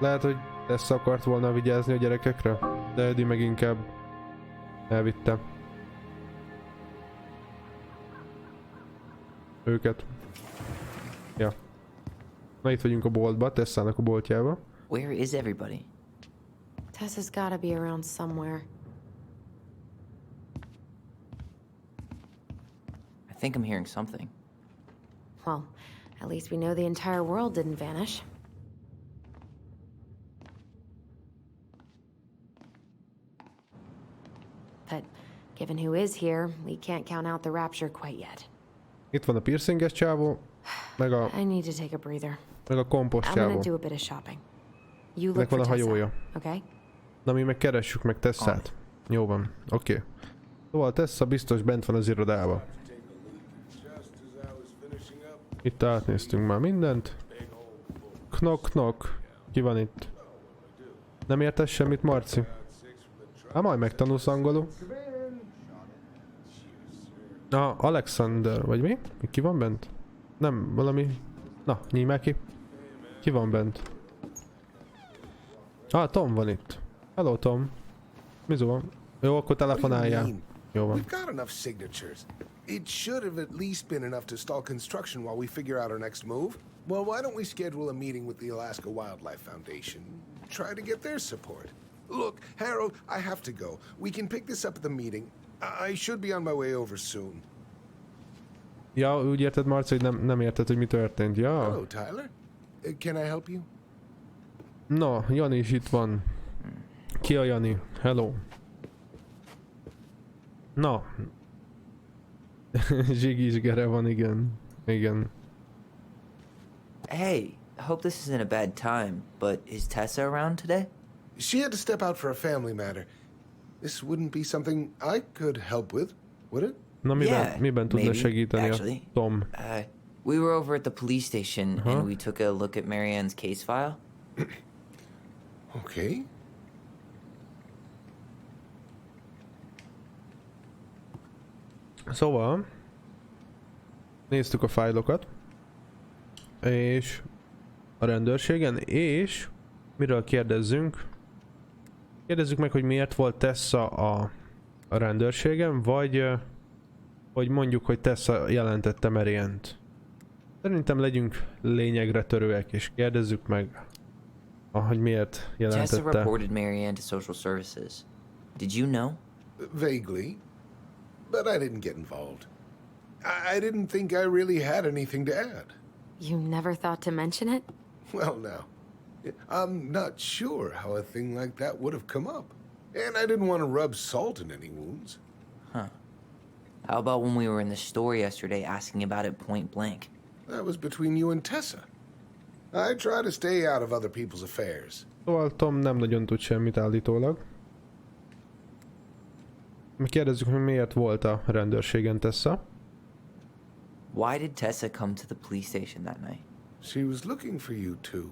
Lehet, hogy Tessa akart volna vigyázni a gyerekekre, de Eddie meg inkább elvitte őket. Ja. Na itt vagyunk a boltba, Tessának a boltjába. Where is everybody? Tessa's gotta be around somewhere. I think I'm hearing something. Well, at least we know the entire world didn't vanish. But given who is here, we can't count out the rapture quite yet. Itt van a piercinges csávó, meg I need to take a breather. a kompost I'm csávó. gonna do a bit of shopping. You Ennek look van for a hajója. Tessa, okay? Na mi meg keressük meg Tessát. Jó van, oké. Szóval Tessa biztos bent van az irodába. Itt átnéztünk már mindent. Knock knock. Ki van itt? Nem értesz semmit, Marci? Hát majd megtanulsz angolul. Alexander, vagy mi? Ki van bent? Nem, valami... Na, nyíj már ki. Ki van bent? Tom van itt. Hello, Tom. Mizu van? Jó, akkor telefonáljál. Jó van. We've got enough signatures. It should have at least been enough to stall construction while we figure out our next move. Well, why don't we schedule a meeting with the Alaska Wildlife Foundation? Try to get their support. Look, Harold, I have to go. We can pick this up at the meeting. I should be on my way over soon. Ja, úgy érted, Marci, hogy nem érted, hogy mi történt. Ja. Hello, Tyler. Can I help you? Na, Jani is itt van. Ki a Jani? Hello. Na. Zsigi is Gere van, igen. Igen. Hey, I hope this isn't a bad time, but is Tessa around today? She had to step out for a family matter. This wouldn't be something I could help with, would it? Na miben tudna maybe, segíteni actually. a Tom? We were over at the police station and we took a look at Marianne's case file. Okay. Szóval néztük a fájlokat és a rendőrségen, és miről kérdezzünk? Kérdezzük meg, hogy miért volt Tessa a rendőrségen, vagy hogy mondjuk, hogy Tessa jelentette Marianne-t. Szerintem legyünk lényegre törőek, és kérdezzük meg, hogy miért jelentette. Tessa reported Marianne to social services. Did you know? Vaguely. But I didn't get involved. I didn't think I really had anything to add. You never thought to mention it? Well, now, I'm not sure how a thing like that would have come up. And I didn't want to rub salt in any wounds. Huh. How about when we were in the store yesterday asking about it point blank? That was between you and Tessa. I try to stay out of other people's affairs. Szóval Tom nem nagyon tud semmit állítólag. Kérdezzük, hogy miért volt a rendőrségen Tessa. Why did Tessa come to the police station that night? She was looking for you two.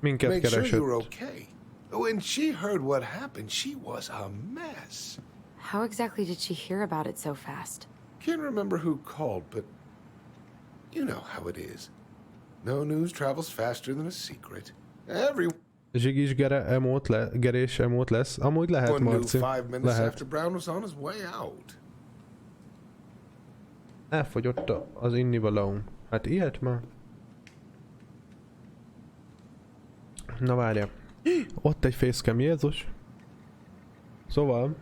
Minket Make sure keresett. you were okay. When she heard what happened, she was a mess. How exactly did she hear about it so fast? Can't remember who called, but you know how it is. No news travels faster than a secret. Zsigi is Gerés emót lesz. Amúgy lehet, One knew Marci. 5 minutes Lehet. after Brown was on his way out. Elfogyott az innivalóm. Hát ilyet már. Na várja. Ott egy facecam, Jézus. Szóval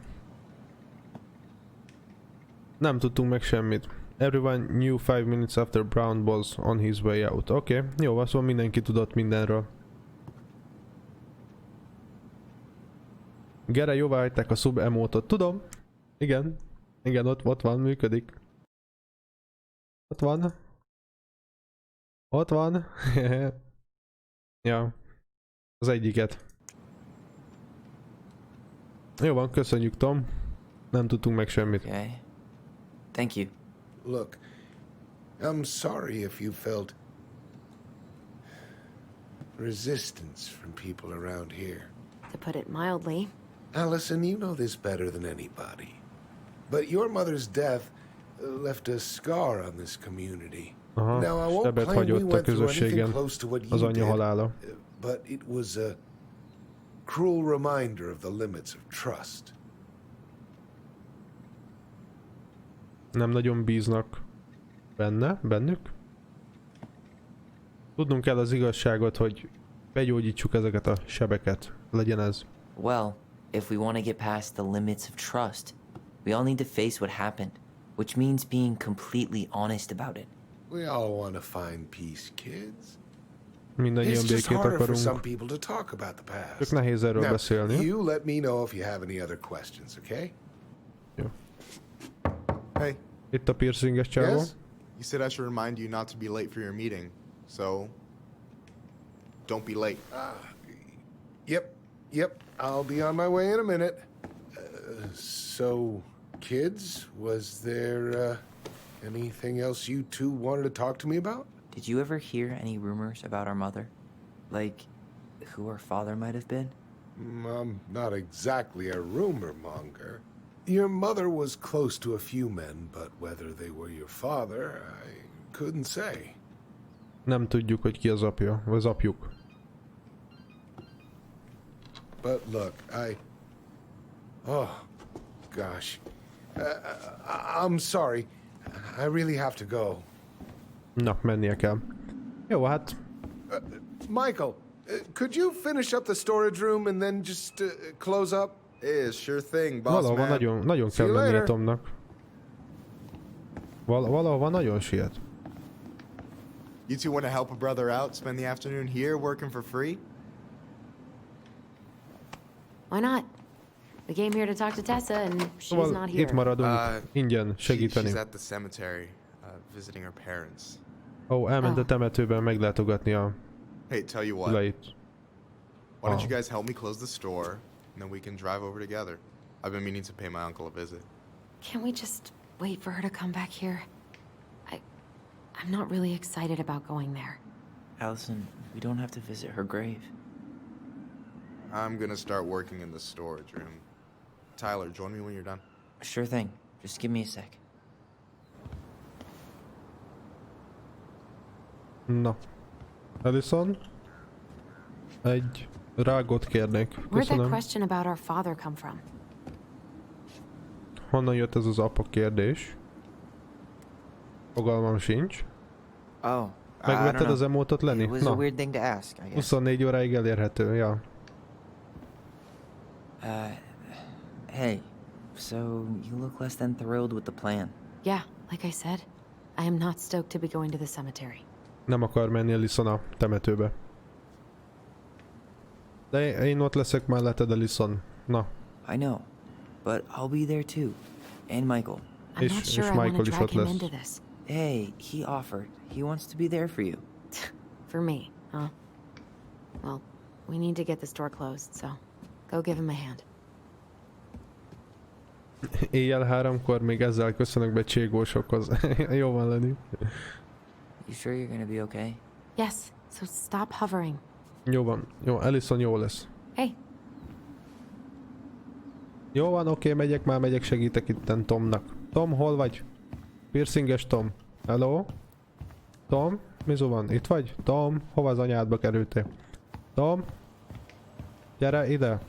nem tudtunk meg semmit. Everyone knew 5 minutes after Brown was on his way out. Oké, jó van, szóval mindenki tudott mindenről. Gere, jóvá hagyták a sub emótot. Tudom. Igen. Igen, ott van, működik. Ott van. Ott van. Ja. Az egyiket. Jó van, köszönjük, Tom. Nem tudtunk meg semmit. Okay. Thank you. Look, I'm sorry if you felt resistance from people around here. to put it mildly. Allison, you know this better than anybody. But your mother's death left a scar on this community. Aha, Now, I won't sebet claim we hagyott a went through anything közösségen close to what az you anyja did, halála. but it was a cruel reminder of the limits of trust. Nem nagyon bíznak bennük. Tudnunk kell az igazságot, hogy begyógyítsuk ezeket a sebeket. Legyen ez. Well, if we want to get past the limits of trust, we all need to face what happened, which means being completely honest about it. We all want to find peace, kids. Mindannyian It's just békét harder for some akarunk. people to talk about the Csak past. nehéz erről Now, beszélni. you let me know if you have any other questions, okay? Jó. Hey, Itt a piercinges csávó. Yes? you said I should remind you not to be late for your meeting, so don't be late. Yep, I'll be on my way in a minute. So, kids, was there anything else you two wanted to talk to me about? Did you ever hear any rumors about our mother? Like, who our father might have been? I'm not exactly a rumor monger. Your mother was close to a few men, but whether they were your father, I couldn't say. Nem tudjuk, hogy ki az apja, vagy az apjuk. But look, oh, gosh. I'm sorry. I really have to go. Na, mennie kell. Jó, hát Michael, could you finish up the storage room and then just close up? Yeah, sure thing, boss valahova man. nagyon See kell you mennie later. Tomnak. Valahova nagyon siet. You two want to help a brother out, spend the afternoon here working for free? Why not? We came here to talk to Tessa, and she's Szóval not itt here. maradunk ingyen segíteni. She's at the cemetery, visiting her parents. Ó, elment a temetőben meglátogatni a Hey, tell you what. szüleit. Why don't Oh. you guys help me close the store, and then we can drive over together? I've been meaning to pay my uncle a visit. Can't we just wait for her to come back here? I'm not really excited about going there. Allison, we don't have to visit her grave. I'm gonna start working in the storage room. Tyler, join me when you're done. Sure thing. Just give me a sec. Na. Ellison? Egy rágot kérnék. Where'd that Köszönöm. question about our father come from? Honnan jött ez az apa kérdés? Fogalmam sincs. Oh, I don't Megvetted know. az emótot, Lenny? It was a Na, weird thing to ask, I guess. 24 óráig elérhető, ja. Hey, so you look less than thrilled with the plan. Yeah, like I said, I am not stoked to be going to the cemetery. Nem akar menni Ellison a temetőbe. De én ott leszek melletted, Ellison. Na, I know, but I'll be there too. And Michael. I'm not És sure I want Michael to is drag ott him lesz. into this. Hey, he offered. He wants to be there for you. For me, huh? Well, we need to get the store closed, so go give him a hand. éjjel 3-kor még ezzel köszönök be cségósokhoz. Jó van, Lenny. You sure you're gonna be okay? Yes, so stop hovering. Jó van. Jó, Ellison jó lesz. Hey, Jó van, oké, megyek segítek itten Tomnak. Tom, hol vagy? Piercinges Tom. Hello? Tom? Mizu van? Itt vagy? Tom, hova az anyádba kerültél? Tom? Gyere ide.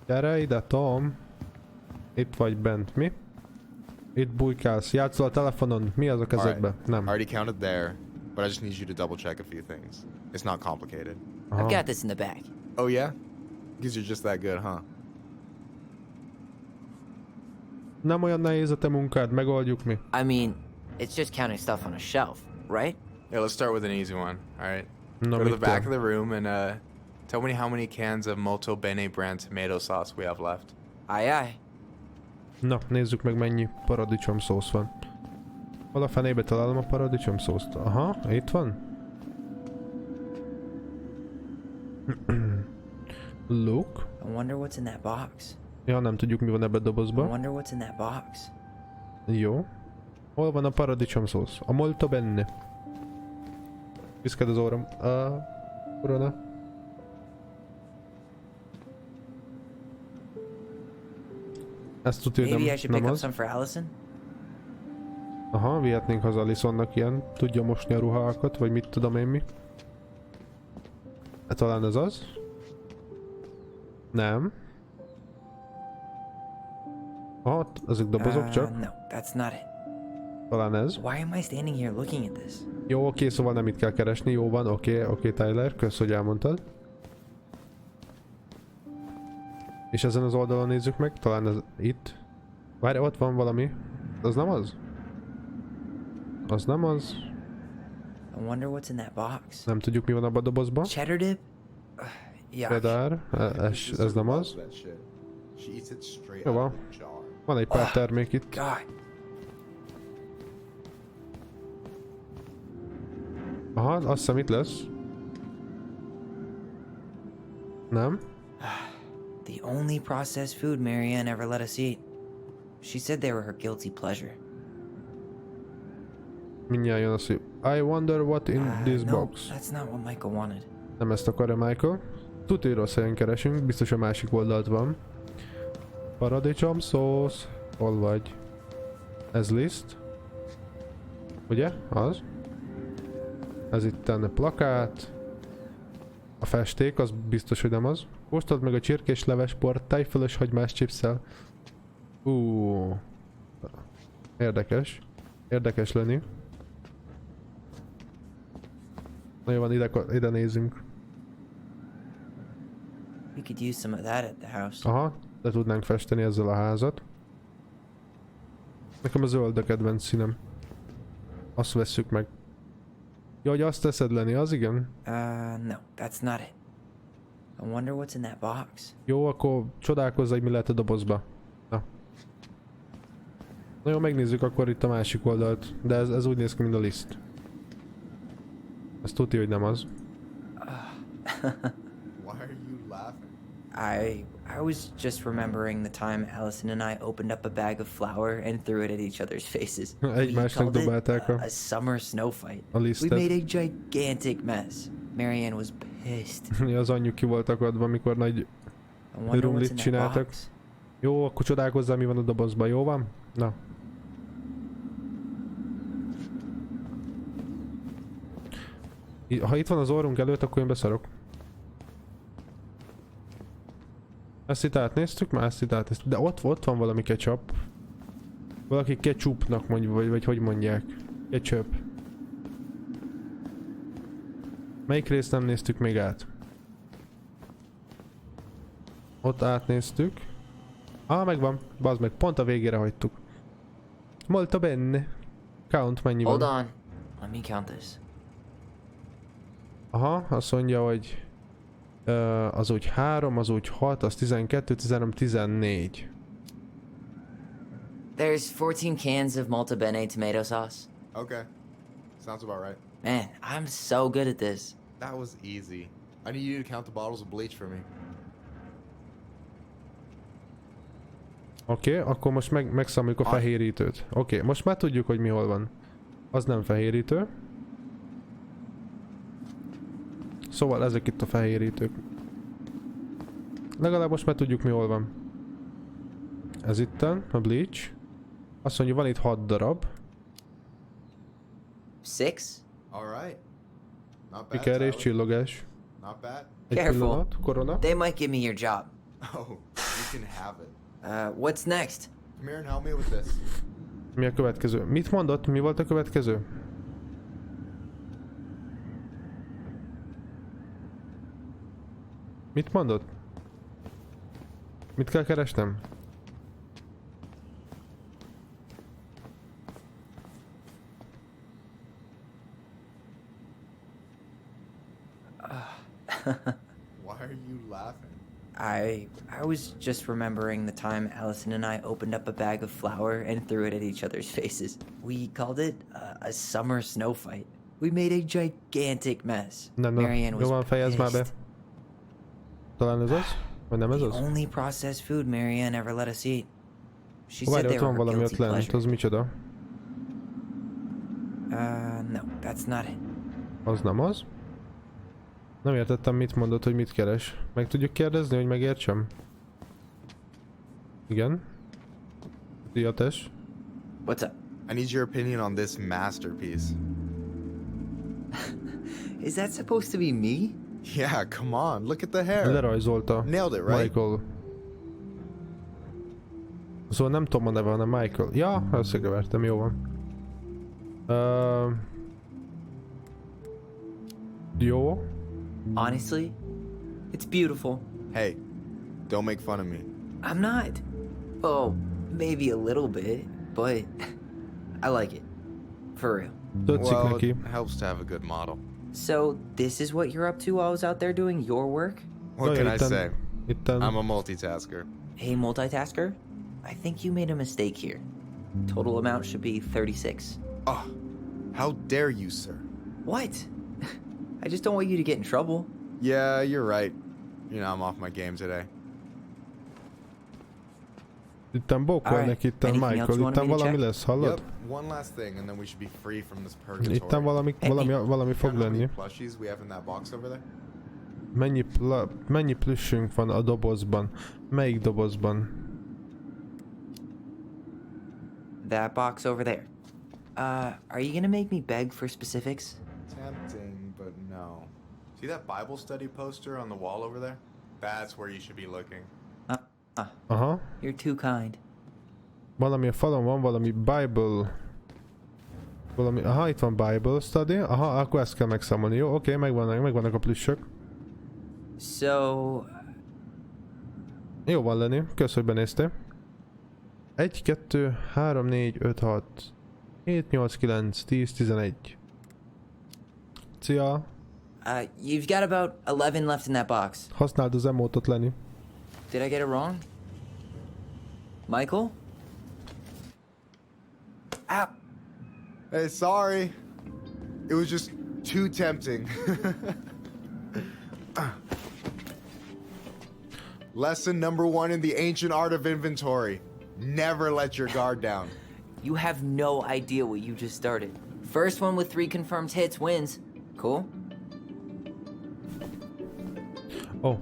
Gyere ide, Tom. Itt vagy bent. Mi? Itt bujkálsz. Játszol a telefonon. Mi az a kezedbe? Alright, Nem. I already counted there, but I just need you to double check a few things. It's not complicated. Aha. I've got this in the bag. Oh yeah? Because you're just that good, huh? Nem olyan nehéz a te munkád, megoldjuk mi. I mean, it's just counting stuff on a shelf, right? Yeah, let's start with an easy one, alright? Na, Go to the mit back kell? of the room and tell me how many cans of Molto Bene brand tomato sauce we have left. Aye aye. Na, nézzük meg mennyi paradicsom szósz van. Hol a fenébe találom a paradicsom szószt? Aha, itt van. Look. I wonder what's in that box. Ja, nem tudjuk mi van ebbe a I dobozba. wonder what's in that box. Jó. Hol van a paradicsom szósz? A molto benne. Piszked az orrom. A korona. Ezt tudja, hogy Maybe I should nem pick up az. some for Allison? Aha, vihetnénk haza Alisonnak ilyen, tudja mosni a ruhákat, vagy mit tudom én mi. Hát talán ez az? Nem. Aha, ezek dobozok csak. No, that's not it. Talán ez. Why am I standing here looking at this? Jó, oké, szóval nem itt kell keresni, jó van, oké, Tyler, kösz, hogy elmondtad. És ezen az oldalon nézzük meg, talán ez itt. Várj, ott van valami. Az nem az? Az nem az. I wonder what's in that box. Nem tudjuk mi van abban a dobozban. Cheddar dip? Yeah. Pedár, ez nem az. Jó van. Van egy pár termék itt. God. Aha, azt hiszem itt lesz. Nem? The only processed food Marianne ever let us eat. She said they were her guilty pleasure. Mindjárt jön az, hogy I wonder what in this No, box. that's not what Michael wanted. Nem ezt akarja Michael. Tudja, hogy rossz helyen keresünk, biztos a másik oldalt van. Paradicsom szósz. Hol vagy? Ez list. Ugye? Az. Ez itt a plakát. A festék, az biztos, hogy nem az. Kóstold meg a csirkés levesport tejfölös hagymás chipsszel. Érdekes. Érdekes lenni. Na jó van, ide nézzünk. We could use some of that at the house. Aha, le tudnánk festeni ezzel a házat. Nekem a zöld a kedvenc színem. Azt vesszük meg. Jó, hogy azt teszed lenni, az igen? No, that's not it. I wonder what's in that box. Jó, akkor csodálkozz, hogy mi lehet a dobozba. Na jó, megnézzük akkor itt a másik oldalt. De ez úgy néz ki, mint a list. Ez tudja, hogy nem az. Why are you laughing? I was just remembering the time Allison and I opened up a bag of flour and threw it at each other's faces. Egymásnak dobálták a summer snow fight. a We listet. made a gigantic mess. Marianne was pissed. Az anyjuk ki volt akadva, amikor nagy I wonder rumlit what's in that csináltak. box. Jó, akkor csodálkozzál, mi van a dobozban, jó van? Na. Ha itt van az orrunk előtt, akkor én beszarok. Ezt itt átnéztük? Már ezt itt átnéztük. De ott van valami ketchup. Valaki ketchupnak mondja, vagy hogy mondják. Ketchup. Melyik részt nem néztük még át? Ott átnéztük. Megvan. Bazd meg, pont a végére hagytuk. Molto bene. Count, mennyi Hold van? on. Let me count this. Aha, azt mondja, hogy az úgy 3, az úgy 6, az 12, 13, 14. There's 14 cans of Malta Bene tomato sauce. Okay. Sounds about right. Man, I'm so good at this. That was easy. I need you to count the bottles of bleach for me. Oké, akkor most megszámoljuk a fehérítőt. Oké, most már tudjuk, hogy mi hol van. Az nem fehérítő. Szóval ezek itt a fehérítők. Legalább most már tudjuk, mi hol van. Ez itten, a bleach. Azt mondja, van itt 6 darab. 6? Alright. Not bad. Siker és Tyler. csillogás. Not bad. Egy Careful. pillanat, korona. They might give me your job. Oh, you can have it. What's next? Come here and help me with this. Mi a következő? Mit mondott? Mi volt a következő? Mit mondott? Mit kell keresnem? Why are you laughing? I was just remembering the time Allison and I opened up a bag of flour and threw it at each other's faces. We called it a summer snow fight. We made a gigantic mess. Nem, Marianne jó van, was fejezd már be. pissed. Talán ez az? Vagy nem ez The az? only processed food Marianne ever let us eat. She Várj, said they ott were van her valami guilty ott lent, pleasure. az micsoda? No, that's not it. Az nem az? Nem értettem, mit mondott, hogy mit keres. Meg tudjuk kérdezni, hogy megértsem? Igen? Szia, Tess. What's up? I need your opinion on this masterpiece. Is that supposed to be me? Yeah, come on, look at the hair. Lerajzolta Nailed it, right? Michael. Szóval nem Tom a neve, hanem Michael. Ja, összekevertem, jó van. Jó. Honestly, it's beautiful. Hey, don't make fun of me. I'm not. Oh, maybe a little bit, but I like it. For real. Tetszik Well, neki. it helps to have a good model. So, this is what you're up to while I was out there doing your work? What Jaj, can I say? Itten... I'm a multitasker. Hey, multitasker? I think you made a mistake here. Total amount should be 36. Oh, how dare you, sir? What? I just don't want you to get in trouble. Yeah, you're right. You know, I'm off my game today. Itten bókol Alright, neki, itten anything else Michael. you wanted Itten me to valami check? lesz, hallod? Yep, one last thing, and then we should be free from this purgatory. Itten valami fog Count how many lenni. plushies we have in that box over there? Mennyi plüssünk van a dobozban? Melyik dobozban? That box over there. Are you gonna make me beg for specifics? Tempting, but no. See that Bible study poster on the wall over there? That's where you should be looking. Aha. You're too kind. Valami a falon van, valami Bible... Valami... Aha, itt van Bible study. Aha, akkor ezt kell megszámolni. Jó, oké, megvannak a plüssök. So... Jó van lenni, kösz, hogy benéztél. 1, 2, 3, 4, 5, 6, 7, 8, 9, 10, 11. Szia! You've got about 11 left in that box. Használd az emótot, Lenny. Did I get it wrong? Michael? Ow! Hey, sorry. It was just too tempting. Lesson number 1 in the ancient art of inventory. Never let your guard down. You have no idea what you just started. First one with 3 confirmed hits wins. Cool? Oh,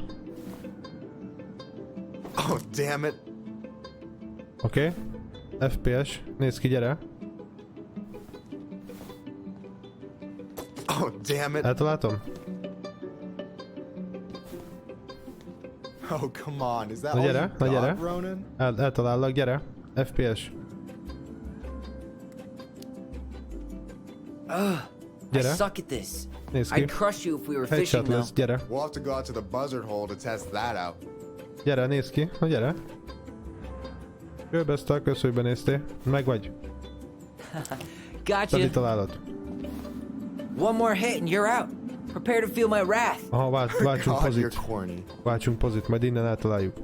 Oh, damn it. oké. FPS, nézd ki, gyere. Oh, damn it. Eltaláltam? Oh, come on. Is that Na all gyere, you na gyere. got, Ronan? Eltalállak, gyere. FPS. I Gyere. suck at this. Nézd ki. I'd crush you if we were fishing Headshot though. lesz, gyere. We'll have to go out to the buzzard hole to test that out. Gyere, nézd ki. Na gyere. Kőbesztal, kösz, hogy benéztél. Meg vagy. Gotcha. Tadi találat. One more hit and you're out. Prepare to feel my wrath. Aha, váltsunk God, you're pozit. corny. Váltsunk pozit, majd innen eltaláljuk.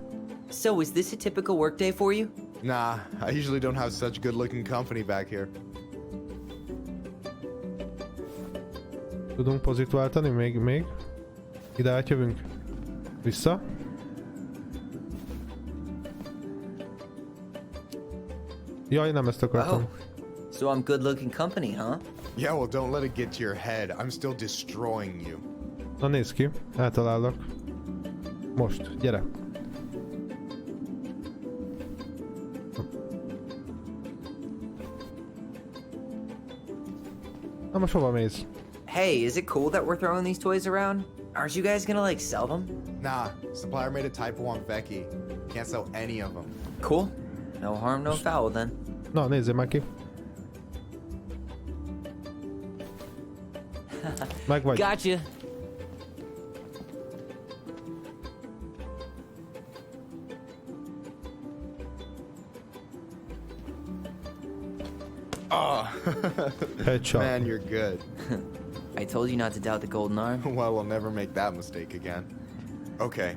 So, is this a typical workday for you? Nah, I usually don't have such good-looking company back here. Tudunk pozit váltani? Még? Ide átjövünk? Vissza? Jaj, nem ezt akartam. Oh, so I'm good-looking company, huh? Yeah, well, don't let it get to your head. I'm still destroying you. Na nézd ki, eltalállak. Most, gyere. Na most hova mész? Hey, is it cool that we're throwing these toys around? Aren't you guys gonna like sell them? Nah, supplier made a typo on Vége. Can't sell any of them. Cool. No harm, no foul then. Na, nézzél már ki. Meg vagy. Gotcha. Headshot. Man, you're good. I told you not to doubt the golden arm. Well, we'll never make that mistake again. Okay.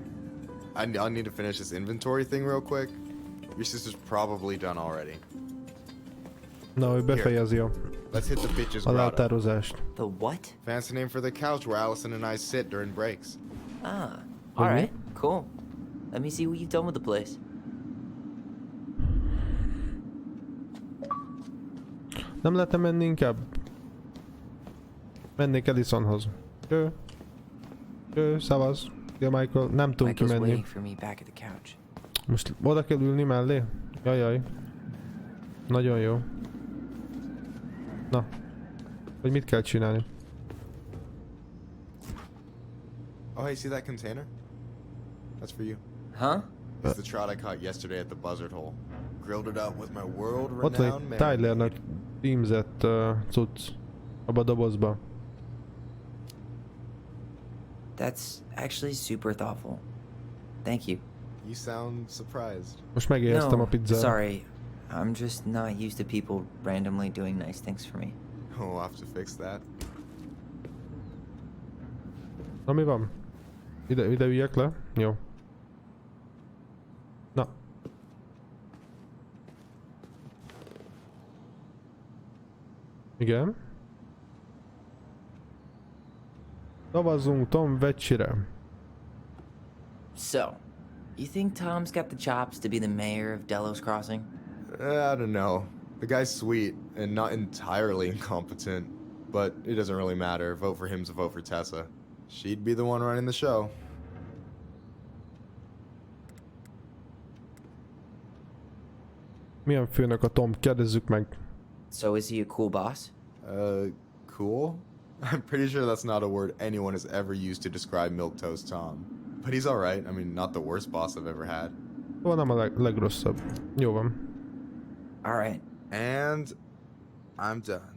I'll need to finish this inventory thing real quick. Your sister's probably done already. Na, ő befejezi a Let's hit the bitches grotto. leltározást. The what? Fancy name for the couch where Allison and I sit during breaks. Ah, alright, cool. Let me see what you've done with the place. Nem lehetne menni inkább? Mennék Edisonhoz. Szavaz. Ja, Michael, nem tudunk Michael's kimenni. waiting for me back at the couch. Most oda kell ülni mellé? Jajjaj. Nagyon jó. Na. Hogy mit kell csinálni? Oh, hey, see that container? That's for you. Huh? It's the trout I caught yesterday at the buzzard hole. Grilled it up with my Ott van world-renowned egy Tylernek címzett cucc. Abba a dobozba. That's actually super thoughtful. Thank you. You sound surprised. Most megéreztem a No, pizzát. sorry. I'm just not used to people randomly doing nice things for me. Oh, we'll have to fix that. Na mi van? Ide üljek le? Jó. Na. Igen. Szavazzunk Tom Vége-re. So, you think Tom's got the chops to be the mayor of Delos Crossing? I don't know. The guy's sweet and not entirely incompetent, but it doesn't really matter. Vote for him's a vote for Tessa. She'd be the one running the show. Milyen főnök a Tom? Kérdezzük meg. So is he a cool boss? Cool? I'm pretty sure that's not a word anyone has ever used to describe Milquetoast Tom. But he's alright. I mean, not the worst boss I've ever had. Szóval nem a legrosszabb. Jó van. Alright. And I'm done.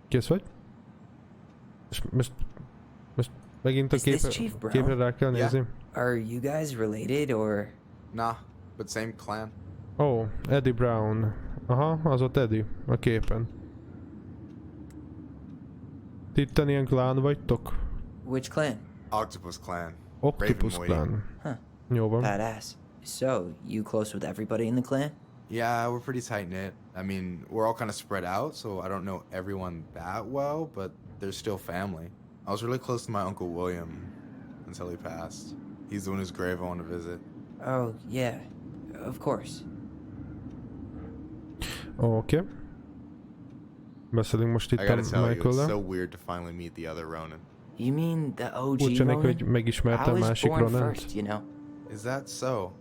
Kész vagy? Most megint a Is this Chief Brown? képre rá kell Yeah. nézni. Are you guys related or? Nah, but same clan. Ó, Eddie Brown. Aha, az ott Eddie a képen. Ti itten ilyen klán vagytok? Which clan? Octopus clan. Octopus Raven klán. Huh. Jó van. Badass. So, you close with everybody in the clan? Yeah, we're pretty tight knit. I mean, we're all kind of spread out, so I don't know everyone that well, but they're still family. I was really close to my Uncle William until he passed. He's the one whose grave I want to visit. Oh, yeah. Of course. Oké. Beszélünk most itt I a gotta tell you, it's Michael-lel. so weird to finally meet the other Ronin. You mean the OG Furcsa neki, hogy Ronin? megismerte I a was másik born Ronant. first, you know? Is that so?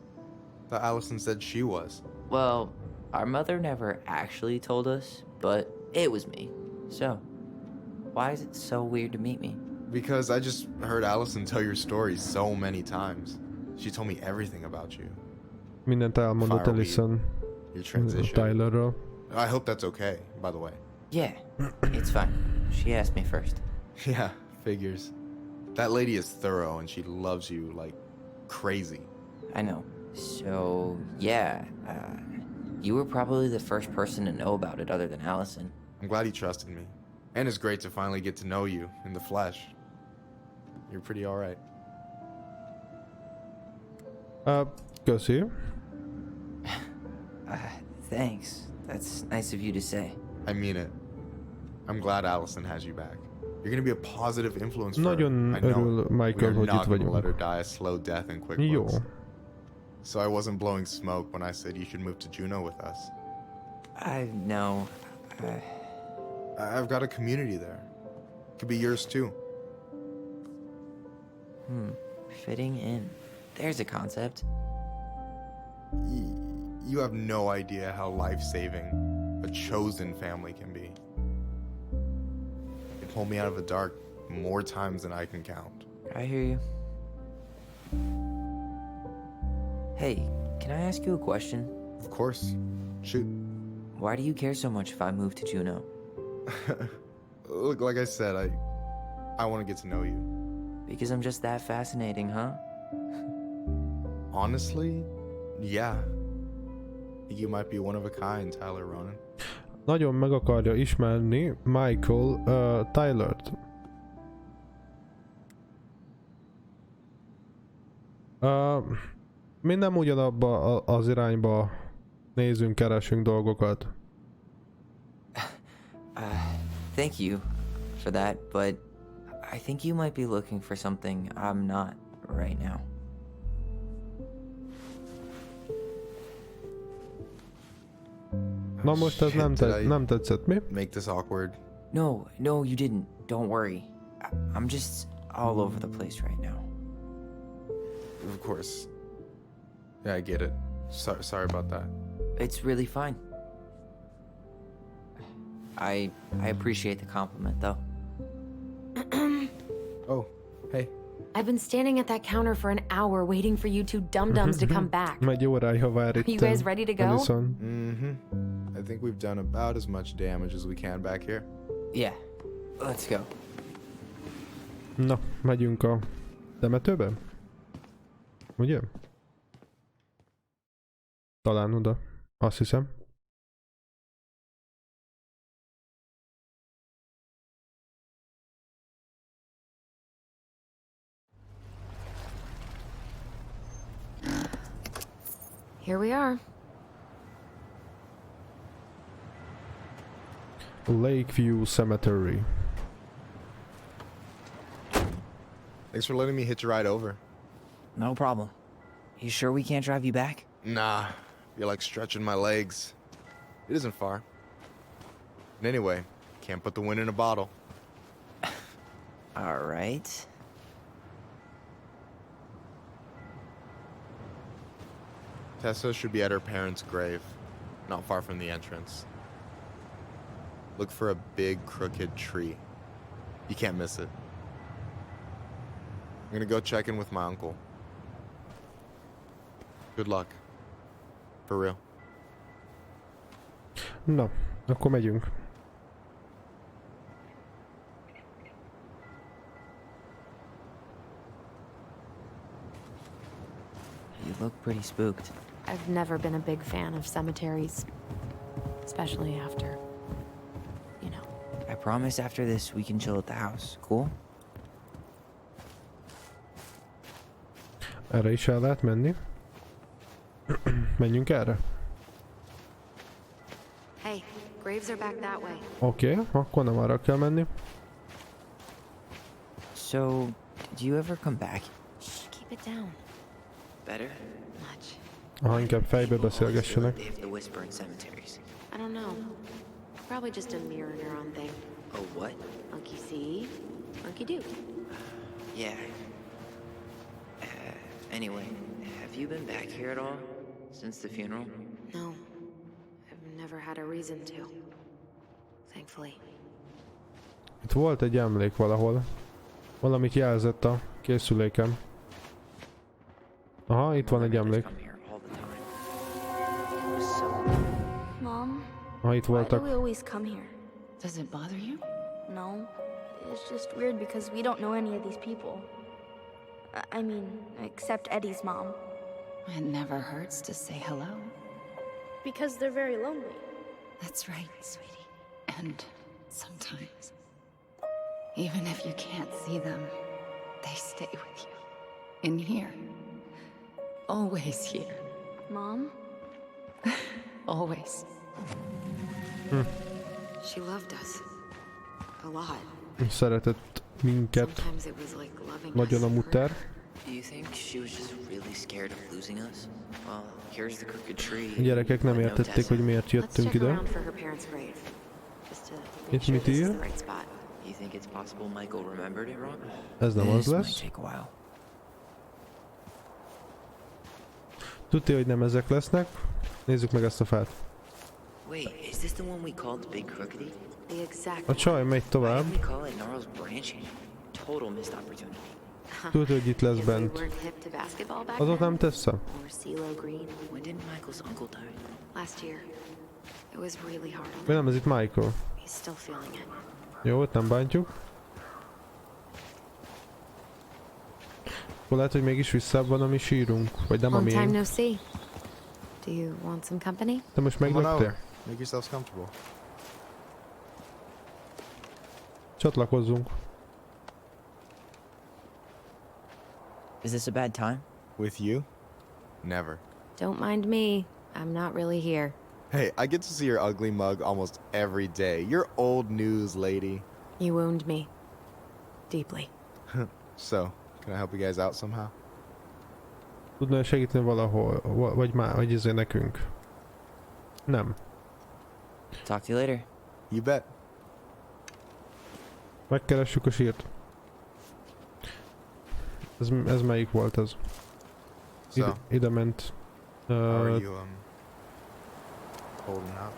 Thought Allison said she was. Well, our mother never actually told us, but it was me. So, why is it so weird to meet me? Because I just heard Allison tell your story so many times. She told me everything about you. Mindent elmondott Fireweed. Ellison Your transition. Tylerről. I hope that's okay, by the way. Yeah, it's fine. She asked me first. Yeah, figures. That lady is thorough and she loves you like crazy. I know. So, yeah, you were probably the first person to know about it other than Allison. I'm glad he trusted me. And it's great to finally get to know you in the flesh. You're pretty alright. Köszi. Thanks. That's nice of you to say. I mean it. I'm glad Allison has you back. You're gonna be a positive influence for Nagyon her. I know örül it. Michael, We are hogy not itt gonna let her vagyunk. die a slow death in quick Jó. looks. So I wasn't blowing smoke when I said you should move to Juneau with us. I know. I've got a community there. Could be yours too. Fitting in. There's a concept. You have no idea how life-saving a chosen family can be. It pulled me out of the dark more times than I can count. I hear you. Hey, can I ask you a question? Of course. Shoot. Why do you care so much if I move to Juneau? Look, like I said, I want to get to know you. Because I'm just that fascinating, huh? Honestly, yeah. You might be one of a kind, Tyler Ronan. Nagyon meg akarja ismerni Michael Tylert. Mi nem ugyanabba az irányba nézünk, keresünk dolgokat. Thank you for that, but I think you might be looking for something I'm not right now. Na most ez Shit, did I nem tetszett, mi? make this awkward? No, you didn't. Don't worry. I'm just all over the place right now. Of course. Yeah, I get it. Sorry about that. It's really fine. I appreciate the compliment, though. Oh, hey. I've been standing at that counter for an hour waiting for you two dum-dums to come back. Megy órája vár Are itt. you guys ready to go? Allison. Mm-hmm. I think we've done about as much damage as we can back here. Yeah, let's go. Na, megyünk a temetőbe? Ugye? Talán oda. Azt hiszem. Here we are. Lakeview Cemetery. Thanks for letting me hitch a ride over. No problem. You sure we can't drive you back? Nah, you're like stretching my legs. It isn't far. And anyway, can't put the wind in a bottle. All right. Tessa should be at her parents' grave, not far from the entrance. Look for a big crooked tree. You can't miss it. I'm gonna go check in with my uncle. Good luck. For real. Na, akkor megyünk. You look pretty spooked. I've never been a big fan of cemeteries. Especially after, you know. I promise after this we can chill at the house. Cool? Erre is el lehet menni. Menjünk erre. Hey, graves are back that way. Oké, akkor nem arra kell menni. So, did you ever come back? Shh, keep it down. Better? Much. Aha, inkább fejbe beszélgessenek. They have the whisper in cemeteries. I don't know. Probably just a mirror neuron thing. Oh, what? Monkey see, monkey do. Yeah. Anyway, have you been back here at all? Since the funeral? No. I've never had a reason to. Thankfully. Itt volt egy emlék valahol. Valamit jelzett a készülékem. Aha, itt van egy emlék. Mom, Aha, itt why do voltak. we always come here? Does it bother you? No, it's just weird because we don't know any of these people. I mean, except Eddie's mom. It never hurts to say hello. Because they're very lonely. That's right, sweetie. And sometimes, even if you can't see them, they stay with you. In here. Always here. Mom? Always. She loved us. A lot. Szeretett minket. Sometimes it was like loving Nagyon a us muter. Do you think she was just really scared of losing us? Well, here's the crooked tree. A gyerekek nem értették, hogy miért Let's jöttünk check ide. around for her parents' grave. Just to make Itt sure mit this is ír? the right spot. You think it's possible Michael remembered it wrong? Ez nem az This might lesz. take a while. Tudja, hogy nem ezek lesznek. Nézzük meg ezt a fát. Wait, is this the one we called the Big Crookedy? The exact A csaj megy Why tovább. did we call it Gnarl's branching? Total missed opportunity. Tudja, hogy itt lesz Guess we bent. weren't hip to basketball back Azok then? nem tesz-e? Or CeeLo Green? When did Michael's uncle die? Last year. It was really hard on Vagy him. nem, ez itt Michael. He's still feeling it. Jó, ott nem bántjuk. Akkor lehet, hogy mégis visszább van a mi sírunk. Vagy nem a Long time miénk. no see. Do you want some company? Te most Come on over. meglöktél? Make yourselves comfortable. Csatlakozzunk. Is this a bad time? With you? Never. Don't mind me. I'm not really here. Hey, I get to see your ugly mug almost every day. You're old news, lady. You wound me. Deeply. So, can I help you guys out somehow? Tudna segíteni valahol, vagy izé nekünk. Nem. Talk to you later. You bet. Megkeressük a sírt. Ez melyik volt ez? So, Ide ment. How are Uh, you holding up?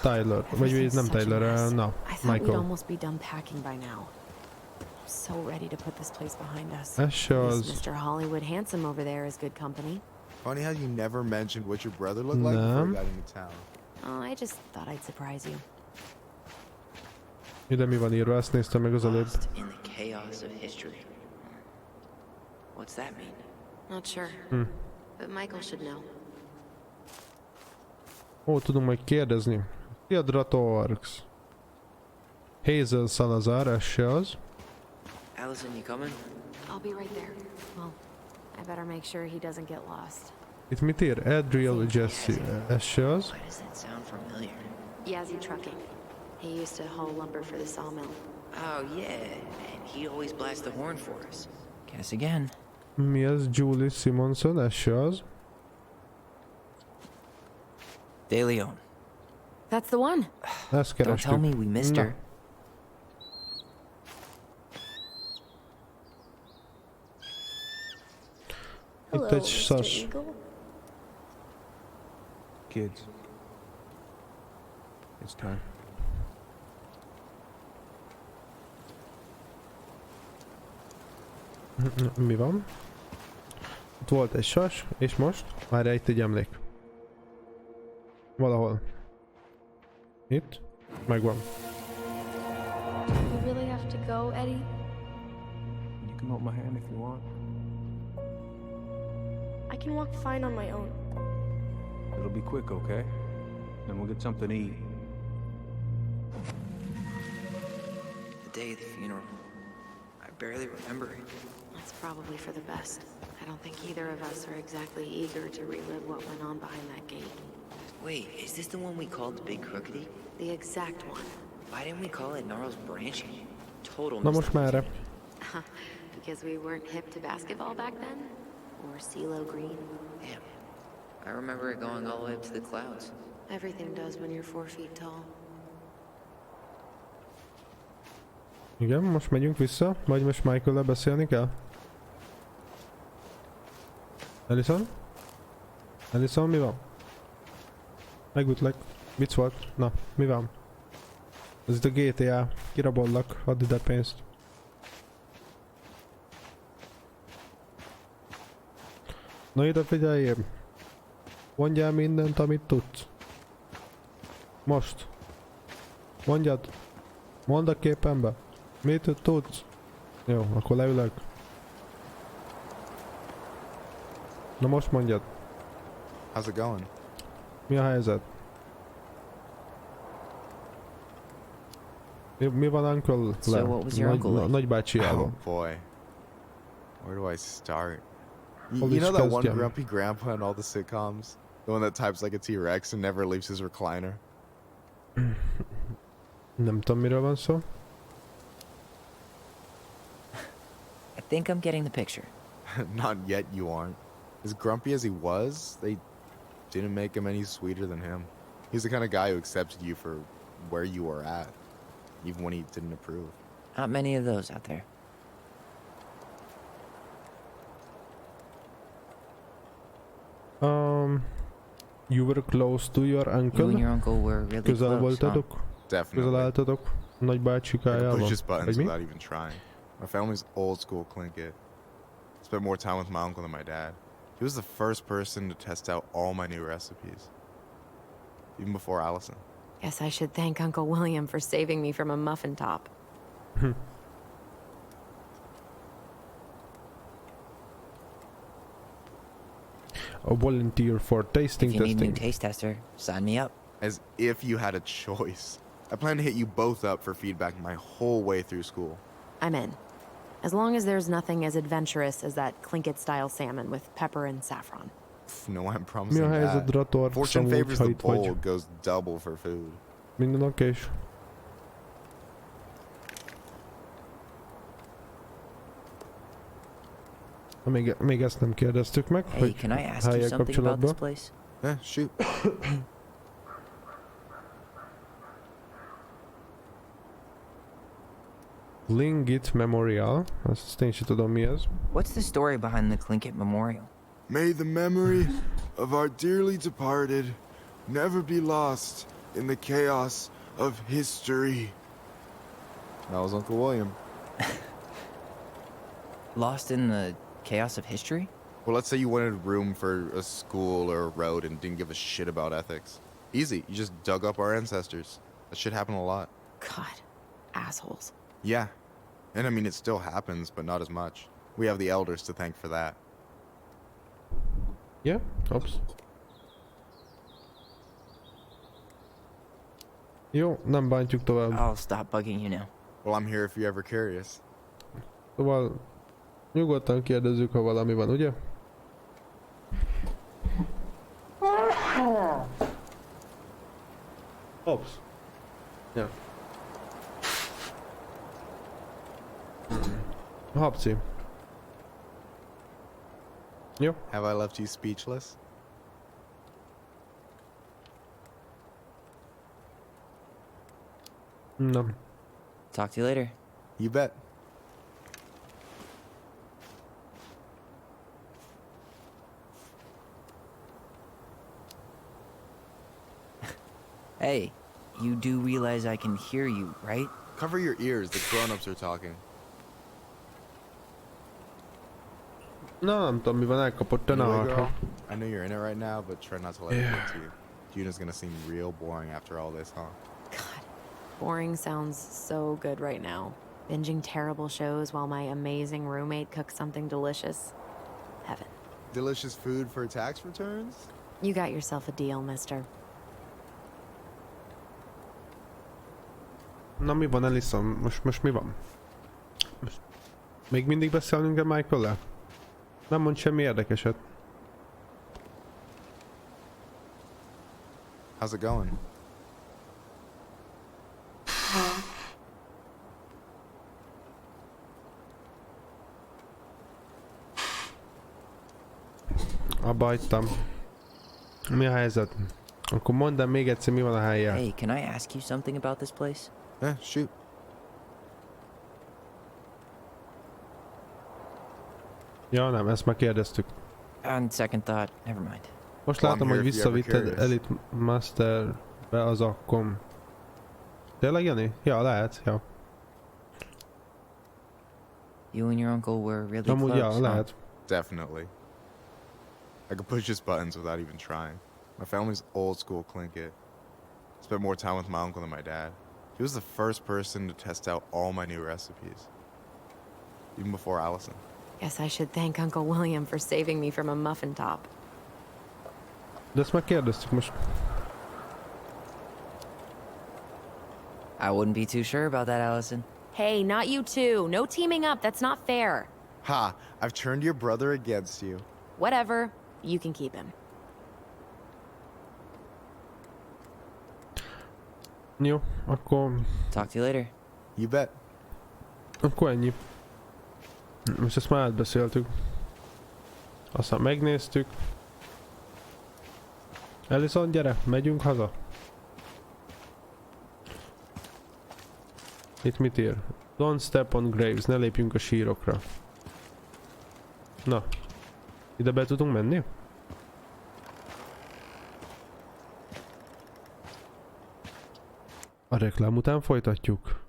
Tyler, vagy Everything's nem such a Tyler, mess. no, I thought we'd Michael. almost be done packing by now. I'm so ready to put this place behind us. Ez At se least az. Mr. Hollywood Handsome over there is good company. Funny how you never mentioned what your brother looked like before Nem. he got into town. Oh, I just thought I'd surprise you. Ide mi van írva, ezt néztem meg az előbb. Lost in the chaos of history. What's that mean? Not sure. But Michael should know. Ó, tudunk majd kérdezni. Theodratorx. Hazel Salazar, ez se az. Allison, you coming? I'll be right there. Well, I better make sure he doesn't get lost. Itt mit ír? Adriel Jesse, ez se az. Why does that sound familiar? Yazzie Trucking. He used to haul lumber for the sawmill. Oh, yeah. And he always blasts the horn for us. Guess again. Mi ez? Julie Simonson, ez se az. De Leon. That's the one. Ezt Don't tell kerestük. me we missed Na. her. Itt egy szas. Kids, it's time. Mi van? Itt volt egy sas, és most? Várjál, itt egy emlék. Valahol. Itt? Megvan. You really have to go, Eddie? You can hold my hand if you want. I can walk fine on my own. It'll be quick, okay? Then we'll get something to eat. The day of the funeral. I barely remember it. That's probably for the best. I don't think either of us are exactly eager to relive what went on behind that gate. Wait, is this the one we called the Big Crookedy? The exact one. Why didn't we call it Gnarls Branching? Total Na missed most merre? opportunity. Because we weren't hip to basketball back then? Or CeeLo Green? Damn. I remember it going all the way up to the clouds. Everything does when you're 4 feet tall. Igen, most megyünk vissza, vagy most Michael-lel beszélni kell? Allison? Allison, mi van? Megütlek. Vicc volt. Na, mi van? Ez itt a GTA. Kirabollak, add ide pénzt. Na ide figyeljél! Mondjál mindent, amit tudsz. Most. Mondjad. Mondd a képembe. Mit tudsz? Jó, akkor leülök. Na most mondjad. How's it going? Mi a helyzet? Mi van Uncle So what was your uncle like? Nagybácsiával. Oh boy. Where do I start? Well, You know that discuss one them. grumpy grandpa in all the sitcoms? The one that types like a T-Rex and never leaves his recliner? Nem tudom, miről van szó. I think I'm getting the picture. Not yet, you aren't. As grumpy as he was, they didn't make him any sweeter than him. He's the kind of guy who accepted you for where you were at, even when he didn't approve. Not many of those out there. You were close to your You uncle? and your uncle were really Közel close, huh? voltatok? Közel Definitely. álltatok? I could Nagybácsikájával? push his buttons Vagy mi? without even trying. My family's old school Clinkit. Spent more time with my uncle than my dad. He was the first person to test out all my new recipes. Even before Allison. Guess I should thank Uncle William for saving me from a muffin top. A volunteer for tasting If you need a new testing. taste tester, sign me up. As if you had a choice. I plan to hit you both up for feedback my whole way through school. I'm in. As long as there's nothing as adventurous as that Tlingit-style salmon with pepper and saffron. No, I'm Mi promising a helyzet, that. Drator? Fortune Amúgy, favors ha the itt vagy. bold, goes double for food. Minden okés. Na, még ezt nem kérdeztük meg, Hey, hogy can I ask you helyek something about this kapcsolatban. place? Yeah, shoot. Lingit Memorial. Azt én sem tudom mi ez. What's the story behind the Tlingit Memorial? May the memory of our dearly departed never be lost in the chaos of history. That was Uncle William. Lost in the chaos of history? Well, let's say you wanted room for a school or a road and didn't give a shit about ethics. Easy. You just dug up our ancestors. That shit happened a lot. God, assholes. Yeah. And I mean, it still happens, but not as much. We have the elders to thank for that. Yeah, hops. Jó, nem bántjuk tovább. I'll stop bugging you now. Well, I'm here if you're ever curious. Szóval nyugodtan kérdezzük, ha valami van, ugye? Hops. Ja. Hapci. Jó. Have I left you speechless? Nem. Talk to you later. You bet. Hey, you do realize I can hear you, right? Cover your ears. The grown-ups are talking. Na, nem tudom mi van, elkapott a Anyway, nálha. girl, I know you're in it right now, but try not to let it get to you. Juna's gonna seem real boring after all this, huh? God, boring sounds so good right now. Binging terrible shows while my amazing roommate cooks something delicious. Heaven. Delicious food for tax returns? You got yourself a deal, mister. Na mi van, Elisa? Most mi van? Még mindig beszélnünk-e Michael-le? Nem mond semmi érdekeset. How's it going? Abba hagytam. Mi a helyzet? Akkor mondd el még egyszer, mi van a helyen. Hey, can I ask you something about this place? Yeah, shoot. Ja, nem, ezt már kérdeztük. On second thought, never mind. Most Well, I'm látom, here hogy if you ever visszavitted curious. Elite Masterbe az akkom. Tényleg, Jani? Ja, lehet, ja. You and your uncle were really Amúgy, close, ja, huh? lehet. Definitely. I could push his buttons without even trying. My family's old school Clinkit. Spent more time with my uncle than my dad. He was the first person to test out all my new recipes. Even before Allison. Guess I should thank Uncle William for saving me from a muffin top. De ezt már kérdeztük most. I wouldn't be too sure about that, Allison. Hey, not you too. No teaming up. That's not fair. Ha! I've turned your brother against you. Whatever. You can keep him. Jó, akkor... Talk to you later. You bet. Akkor ennyi. Most ezt már átbeszéltük. Aztán megnéztük. Ellison, gyere, megyünk haza. Itt mit ír? Don't step on graves, ne lépjünk a sírokra. Na, ide be tudunk menni? A reklám után folytatjuk.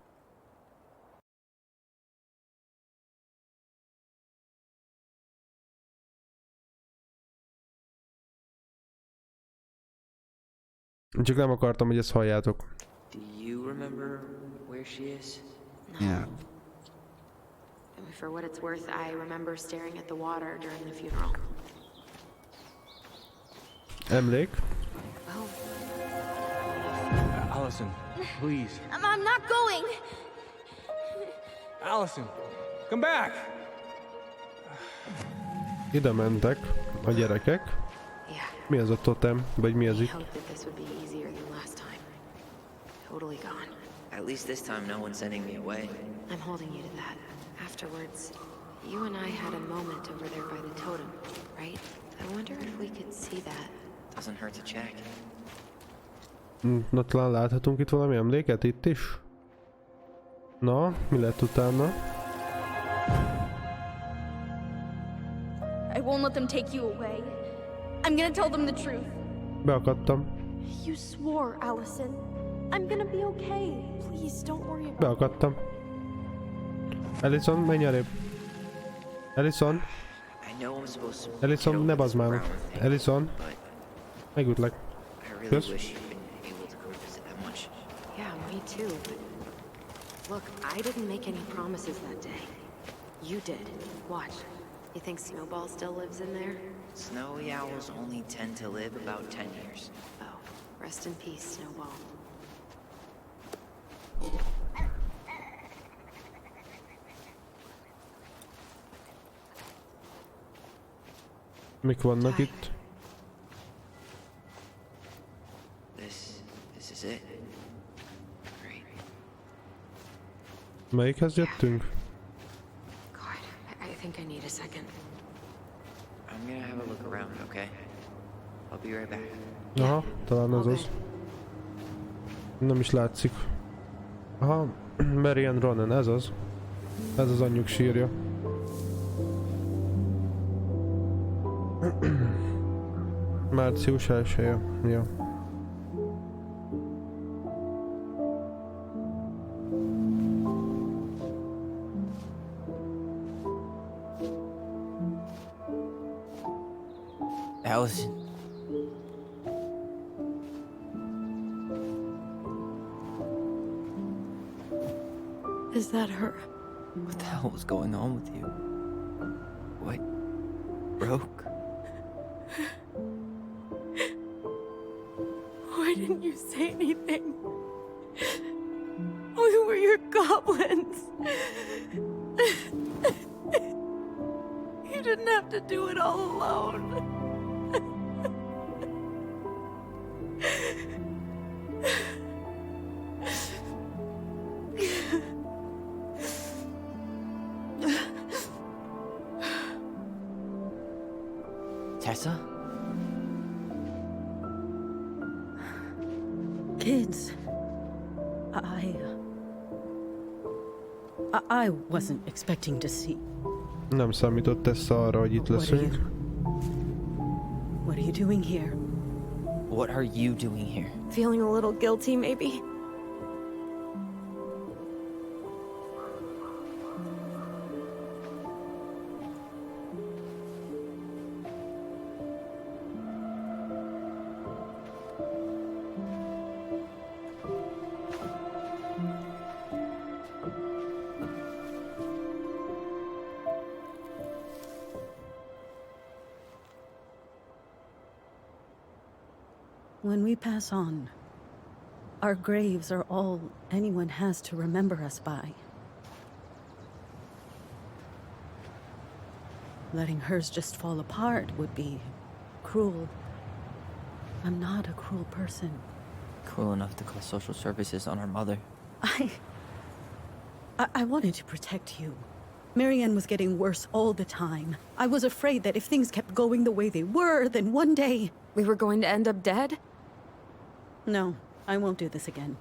Csak nem akartam, hogy ezt halljátok. Do you remember where she is? Yeah. For what it's worth, I remember staring at the water during the funeral. Emlék? Well, Allison, please. I'm not going. Allison, come back! Ide mentek a gyerekek. yeah. Mi ez a totem? Vagy mi ez I itt? hope that this would be easier than last time. Totally gone. At least this time no one's sending me away. I'm holding you to that. Afterwards, you and I had a moment over there by the totem, right? I wonder if we could see that. Doesn't hurt to check. Na, talán láthatunk itt valami emléket itt is? Na, mi lett utána? I won't let them take you away. I'm gonna tell them the truth. Beakadtam. You swore, Allison. I'm gonna be okay. Please don't worry about it. Beakadtam. Allison, menj elébb. Allison, I know I'm supposed to Allison, get ne over bazd this már. Brown thing, Allison, but megütlek. I really Yes? wish you'd been able to go to visit that much. Yeah, me too. But look, I didn't make any promises that day. You did. Watch. You think Snowball still lives in there? Snowy owls only tend to live about 10 years. Oh, rest in peace, Snowball. Mik vannak itt? This is it. Great. Melyikhez jöttünk? God, I think I need a second. I'm gonna have a look around, okay? I'll be right back. Aha, talán az az. Nem is látszik. Aha, Marian Ronan, ez az. Ez az anyjuk sírja. Március 1-je. Ja. Allison. Is that her? What the hell was going on with you? What broke? Why didn't you say anything? We were your goblins. You didn't have to do it all alone. Tessa? Kids, I wasn't expecting to see. Nem számított Tessa arra, hogy itt leszünk. What are you doing here? What are you doing here? Feeling a little guilty, maybe? When we pass on, our graves are all anyone has to remember us by. Letting hers just fall apart would be cruel. I'm not a cruel person. Cruel enough to call social services on our mother. I wanted to protect you. Marianne was getting worse all the time. I was afraid that if things kept going the way they were, then one day... We were going to end up dead? No, I won't do this again.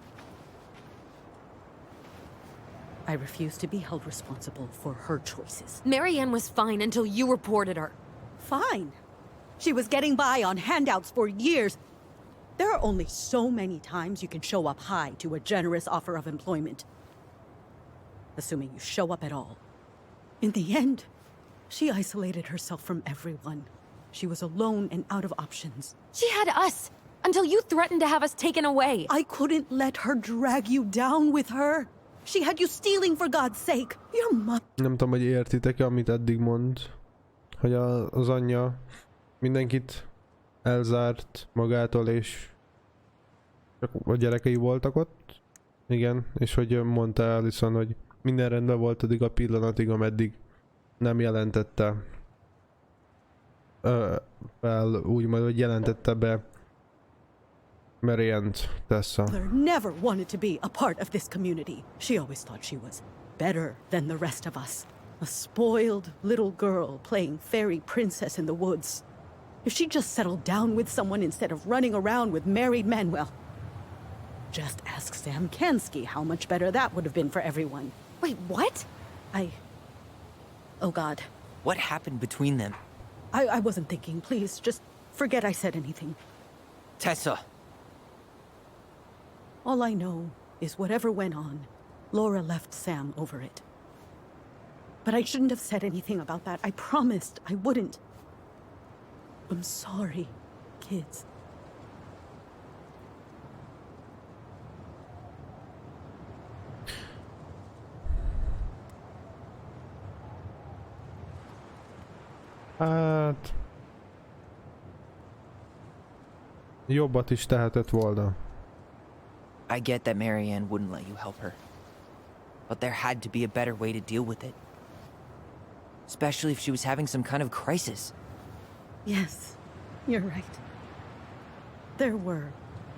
I refuse to be held responsible for her choices. Marianne was fine until you reported her. Fine. She was getting by on handouts for years. There are only so many times you can show up high to a generous offer of employment. Assuming you show up at all. In the end, she isolated herself from everyone. She was alone and out of options. She had us, until you threatened to have us taken away. I couldn't let her drag you down with her. She had you stealing for God's sake. Your mother... Nem tudom, hogy értitek-e, amit eddig mond. Hogy az anyja mindenkit elzárt magától, és csak a gyerekei voltak ott. Igen, és hogy mondta Allison, hogy minden rendben volt addig a pillanatig, ameddig nem jelentette fel, úgymond, hogy jelentette be Marianne-t, Tessa. never wanted to be a part of this community. She always thought she was better than the rest of us. A spoiled little girl playing fairy princess in the woods. If she just settled down with someone instead of running around with married men, well, just ask Sam Kansky how much better that would have been for everyone. Wait, what? Oh God. What happened between them? I wasn't thinking. Please, just forget I said anything. Tessa! All I know is whatever went on, Laura left Sam over it. But I shouldn't have said anything about that. I promised I wouldn't. I'm sorry, kids. Hát... Jobbat is tehetett volna. I get that Marianne wouldn't let you help her. But there had to be a better way to deal with it. Especially if she was having some kind of crisis. Yes, you're right. There were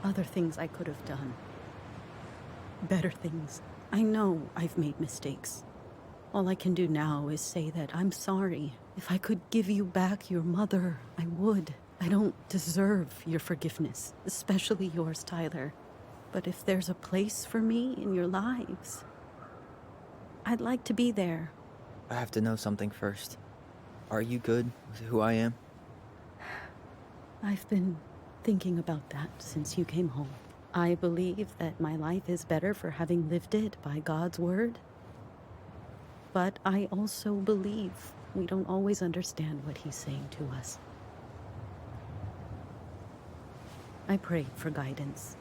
other things I could have done. Better things. I know I've made mistakes. All I can do now is say that I'm sorry. If I could give you back your mother, I would. I don't deserve your forgiveness, especially yours, Tyler. But if there's a place for me in your lives, I'd like to be there. I have to know something first. Are you good with who I am? I've been thinking about that since you came home. I believe that my life is better for having lived it by God's word. But I also believe we don't always understand what he's saying to us. I prayed for guidance,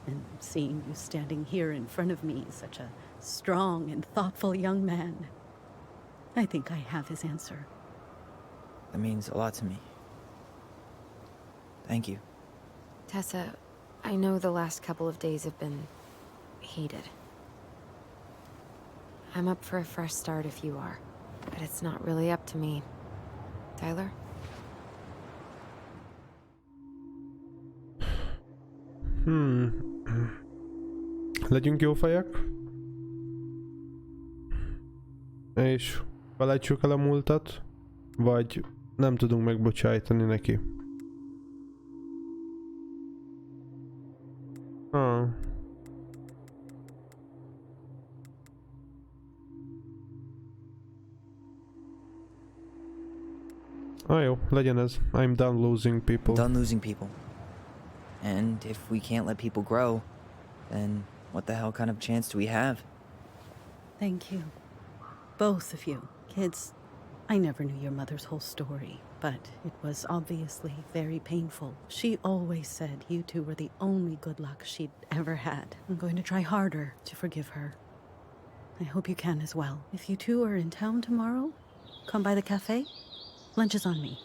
and seeing you standing here in front of me, such a strong and thoughtful young man, I think I have his answer. That means a lot to me. Thank you. Tessa, I know the last couple of days have been heated. I'm up for a fresh start if you are, but it's not really up to me. Tyler? Legyünk jó fejek. És felejtsük el a múltat, vagy nem tudunk megbocsájtani neki. Jó, legyen ez. I'm done losing people. Done losing people. And if we can't let people grow, then what the hell kind of chance do we have? Thank you. Both of you. Kids, I never knew your mother's whole story, but it was obviously very painful. She always said you two were the only good luck she'd ever had. I'm going to try harder to forgive her. I hope you can as well. If you two are in town tomorrow, come by the cafe. Lunch is on me.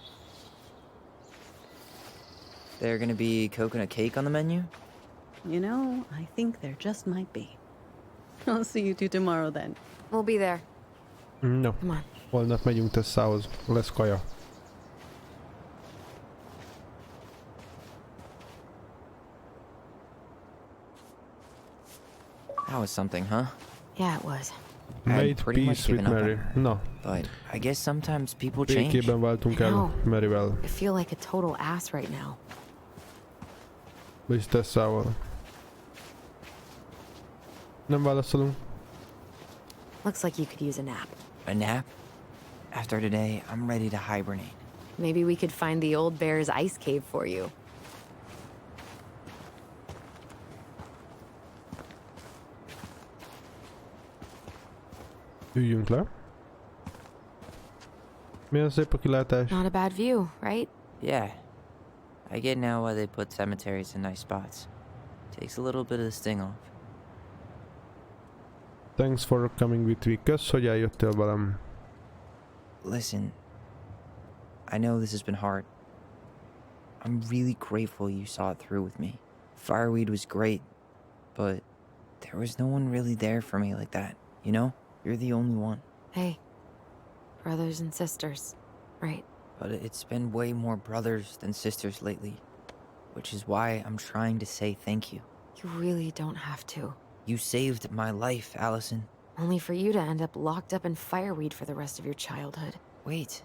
There gonna be coconut cake on the menu? You know, I think there just might be. I'll see you two tomorrow then. We'll be there. No. Come on. Holnap megyünk Tessához. Lesz kaja. That was something, huh? Yeah, it was. I had Made pretty much peace with given up Mary. on her. Na, But I guess sometimes people change. békében váltunk I el know. Maryvel. I feel like a total ass right now. Vagyis Tessával. Nem válaszolunk. Looks like you could use a nap. A nap? After today, I'm ready to hibernate. Maybe we could find the old bear's ice cave for you. Üljünk le. Milyen szép a kilátás. Not a bad view, right? Yeah. I get now why they put cemeteries in nice spots. Takes a little bit of the sting off. Thanks for coming with me. Kösz, hogy eljöttél velem. Listen, I know this has been hard. I'm really grateful you saw it through with me. Fireweed was great, but there was no one really there for me like that, you know? You're the only one. Hey, brothers and sisters, right? But it's been way more brothers than sisters lately, which is why I'm trying to say thank you. You really don't have to. You saved my life, Allison. Only for you to end up locked up in fireweed for the rest of your childhood. Wait,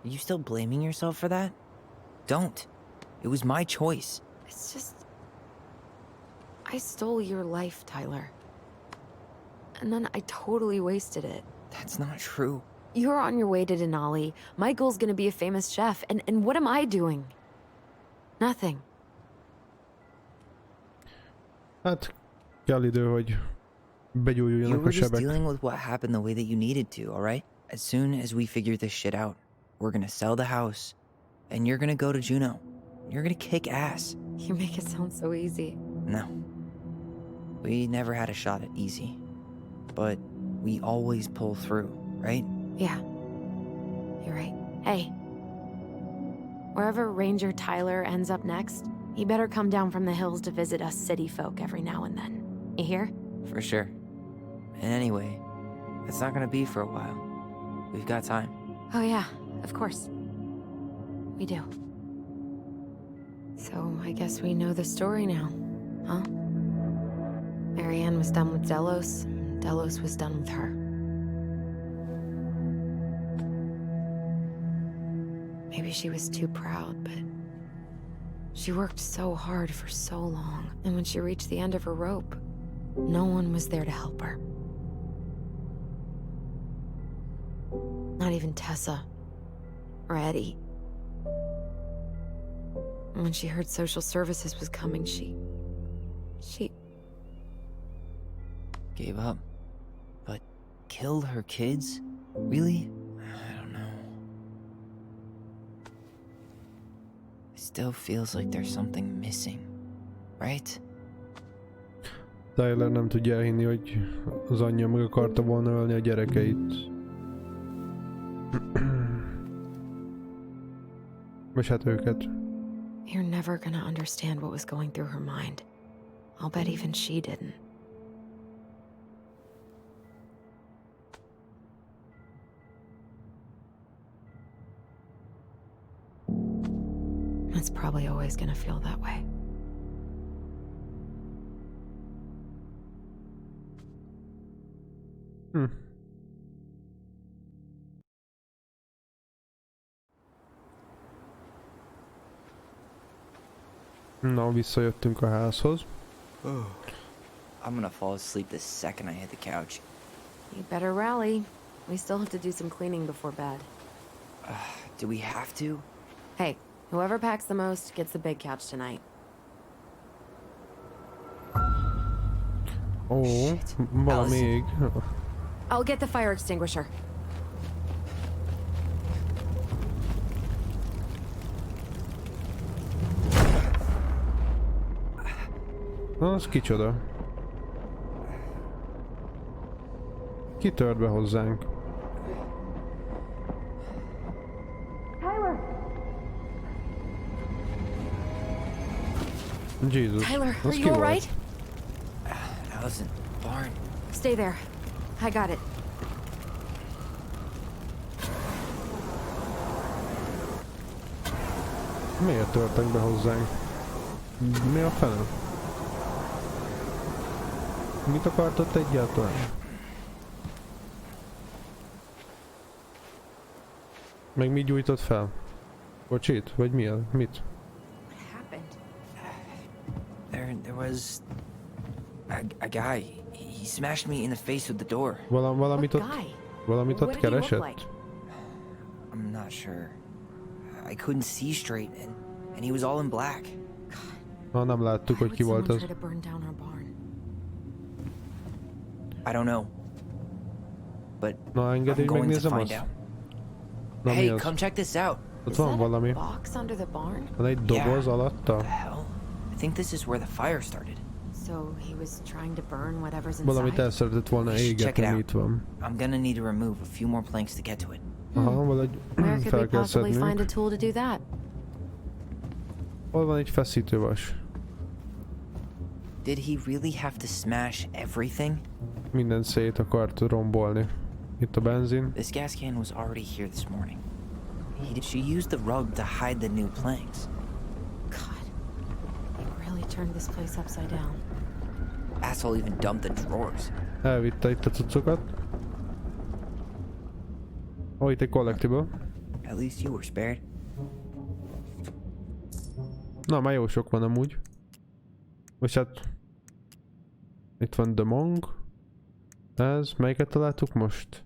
are you still blaming yourself for that? Don't. It was my choice. It's just... I stole your life, Tyler. And then I totally wasted it. That's not true. You're on your way to Denali. Michael's gonna be a famous chef, and what am I doing? Nothing. Hát kell idő, hogy You begyógyuljanak a were just sebek. dealing with what happened the way that you needed to, alright? As soon as we figure this shit out, we're gonna sell the house, and you're gonna go to Juneau. You're gonna kick ass. You make it sound so easy. No. We never had a shot at easy. But we always pull through, right? Yeah. You're right. Hey. Wherever Ranger Tyler ends up next, he better come down from the hills to visit us city folk every now and then. You hear? For sure. And anyway, it's not gonna be for a while. We've got time. Oh yeah, of course. We do. So I guess we know the story now, huh? Marianne was done with Delos, and Delos was done with her. Maybe she was too proud, but she worked so hard for so long, and when she reached the end of her rope, no one was there to help her. Not even Tessa or Eddie. And when she heard social services was coming, she Gave up. But killed her kids? Really? I don't know. It still feels like there's something missing, right? Tyler nem tudja elhinni, hogy az anyja meg akarta volna ölni a gyerekeit. Vagy hát őket. You're never gonna understand what was going through her mind. I'll bet even she didn't. It's probably always gonna feel that way. Na, visszajöttünk a házhoz. I'm gonna fall asleep the second I hit the couch. You better rally. We still have to do some cleaning before bed. Do we have to? Hey, whoever packs the most gets the big couch tonight. Ó, Shit. valami ég. I'll get the fire extinguisher. Na, az kicsoda. Ki tört be hozzánk? Jesus. Tyler, az are ki you volt? alright? Allison, barn. Stay there. I got it. Miért törtek be hozzánk? Mi a fene? Mit akart ott egyáltalán? Meg mi gyújtott fel? Kocsit? Vagy mi? Mit? What happened? There was a guy. He smashed me in the face with the door. Valamit What ott, guy? valamit What ott did he look keresett? like? I'm not sure. I couldn't see straight, and he was all in black. Ha nem láttuk, Why hogy ki would volt someone az. try to burn down our barn? I don't know. But Na, I'm engedj, going to megnézem find azt. out. Na, mi Hey, az? come check this out. Ott Is van that valami. a box under the barn? Van egy doboz Yeah. alatta? What the hell? I think this is where the fire started. So he was trying to burn whatever's Valamit inside? el szeretett volna We should check égetni, it mi out. itt van. I'm gonna need to remove a few more planks to get to it. Aha, valahogy Where could fel we kell possibly find a szednünk. tool to do that? Hol van egy feszítővas? Did he really have to smash everything? Minden szét akart rombolni. Itt a benzin. This gas can was already here this morning. She used the rug to hide the new planks. God, he really turned this place upside down. Asshole even dumped the drawers. Elvitte itt a cuccokat. Ó, itt egy collectible. At least you were spared. Na, már jó sok van amúgy. Vagy hát... Itt van The Monk. Ez, melyiket találtuk most?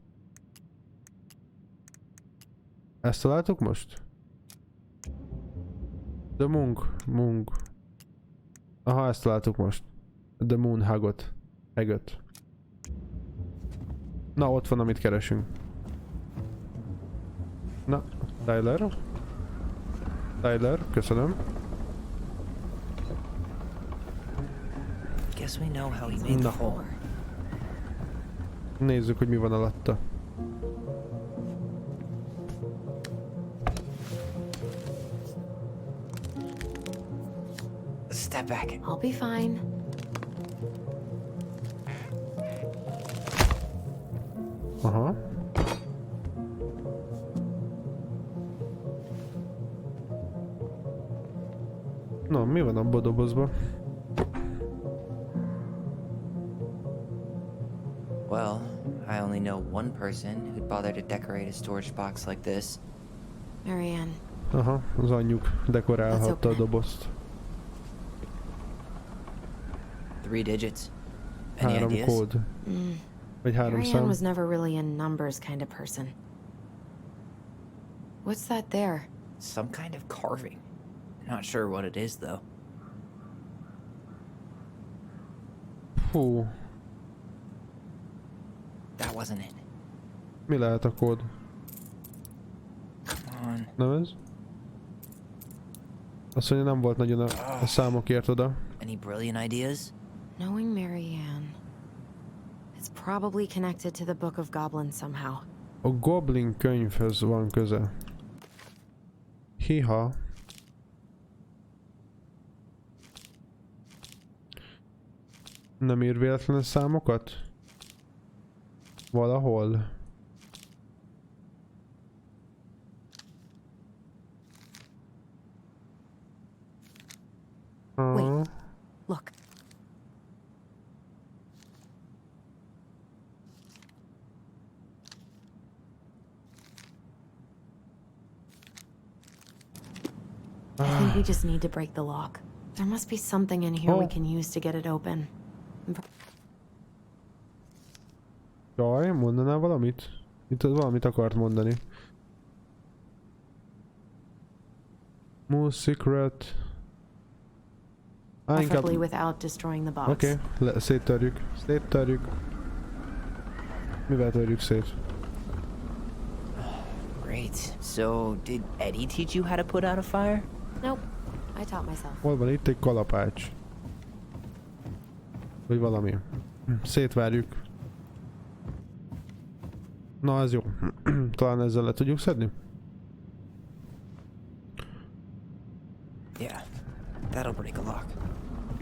Ezt találtuk most? The Munk. Aha, ezt találtuk most. The Moon Hagot. Hagot. Na, ott van, amit keresünk. Na, Tyler. Tyler, köszönöm. Guess we know how he made the hole. Nézzük, hogy mi van alatta. Step back. I'll be fine. Aha. Na, mi van abban a dobozban? Well, I only know one person who'd bother to decorate a storage box like this. Marianne. Aha, az anyjuk dekorálhatta a dobozt. 3 digits. Any 3 ideas? kód. Vagy 3 Marianne szám. was never really a numbers kind of person. What's that there? Some kind of carving. Not sure what it is though. Hú, That wasn't it. mi lehet a kód? Come on. Nem ez? Azt mondja, nem volt nagyon a számokért oda. Any brilliant ideas? Knowing Marianne. It's probably connected to the Book of Goblins somehow. A Goblin könyvhöz van köze. Hiha. Nem ír véletlenül számokat? Valahol. Wait. Look. I think we just need to break the lock. There must be something in here we can use to get it open. Jaj, mondanál valamit? Itt valamit akart mondani. More secret. Preferably without destroying the box. Oké, széttörjük. Széttörjük. Mivel törjük szét? Great. So, did Eddie teach you how to put out a fire? Nope. I taught myself. Hol van itt egy kalapács? Vagy valami. Szétverjük. Na, ez jó. Talán ezzel le tudjuk szedni? Yeah. That'll break a lock.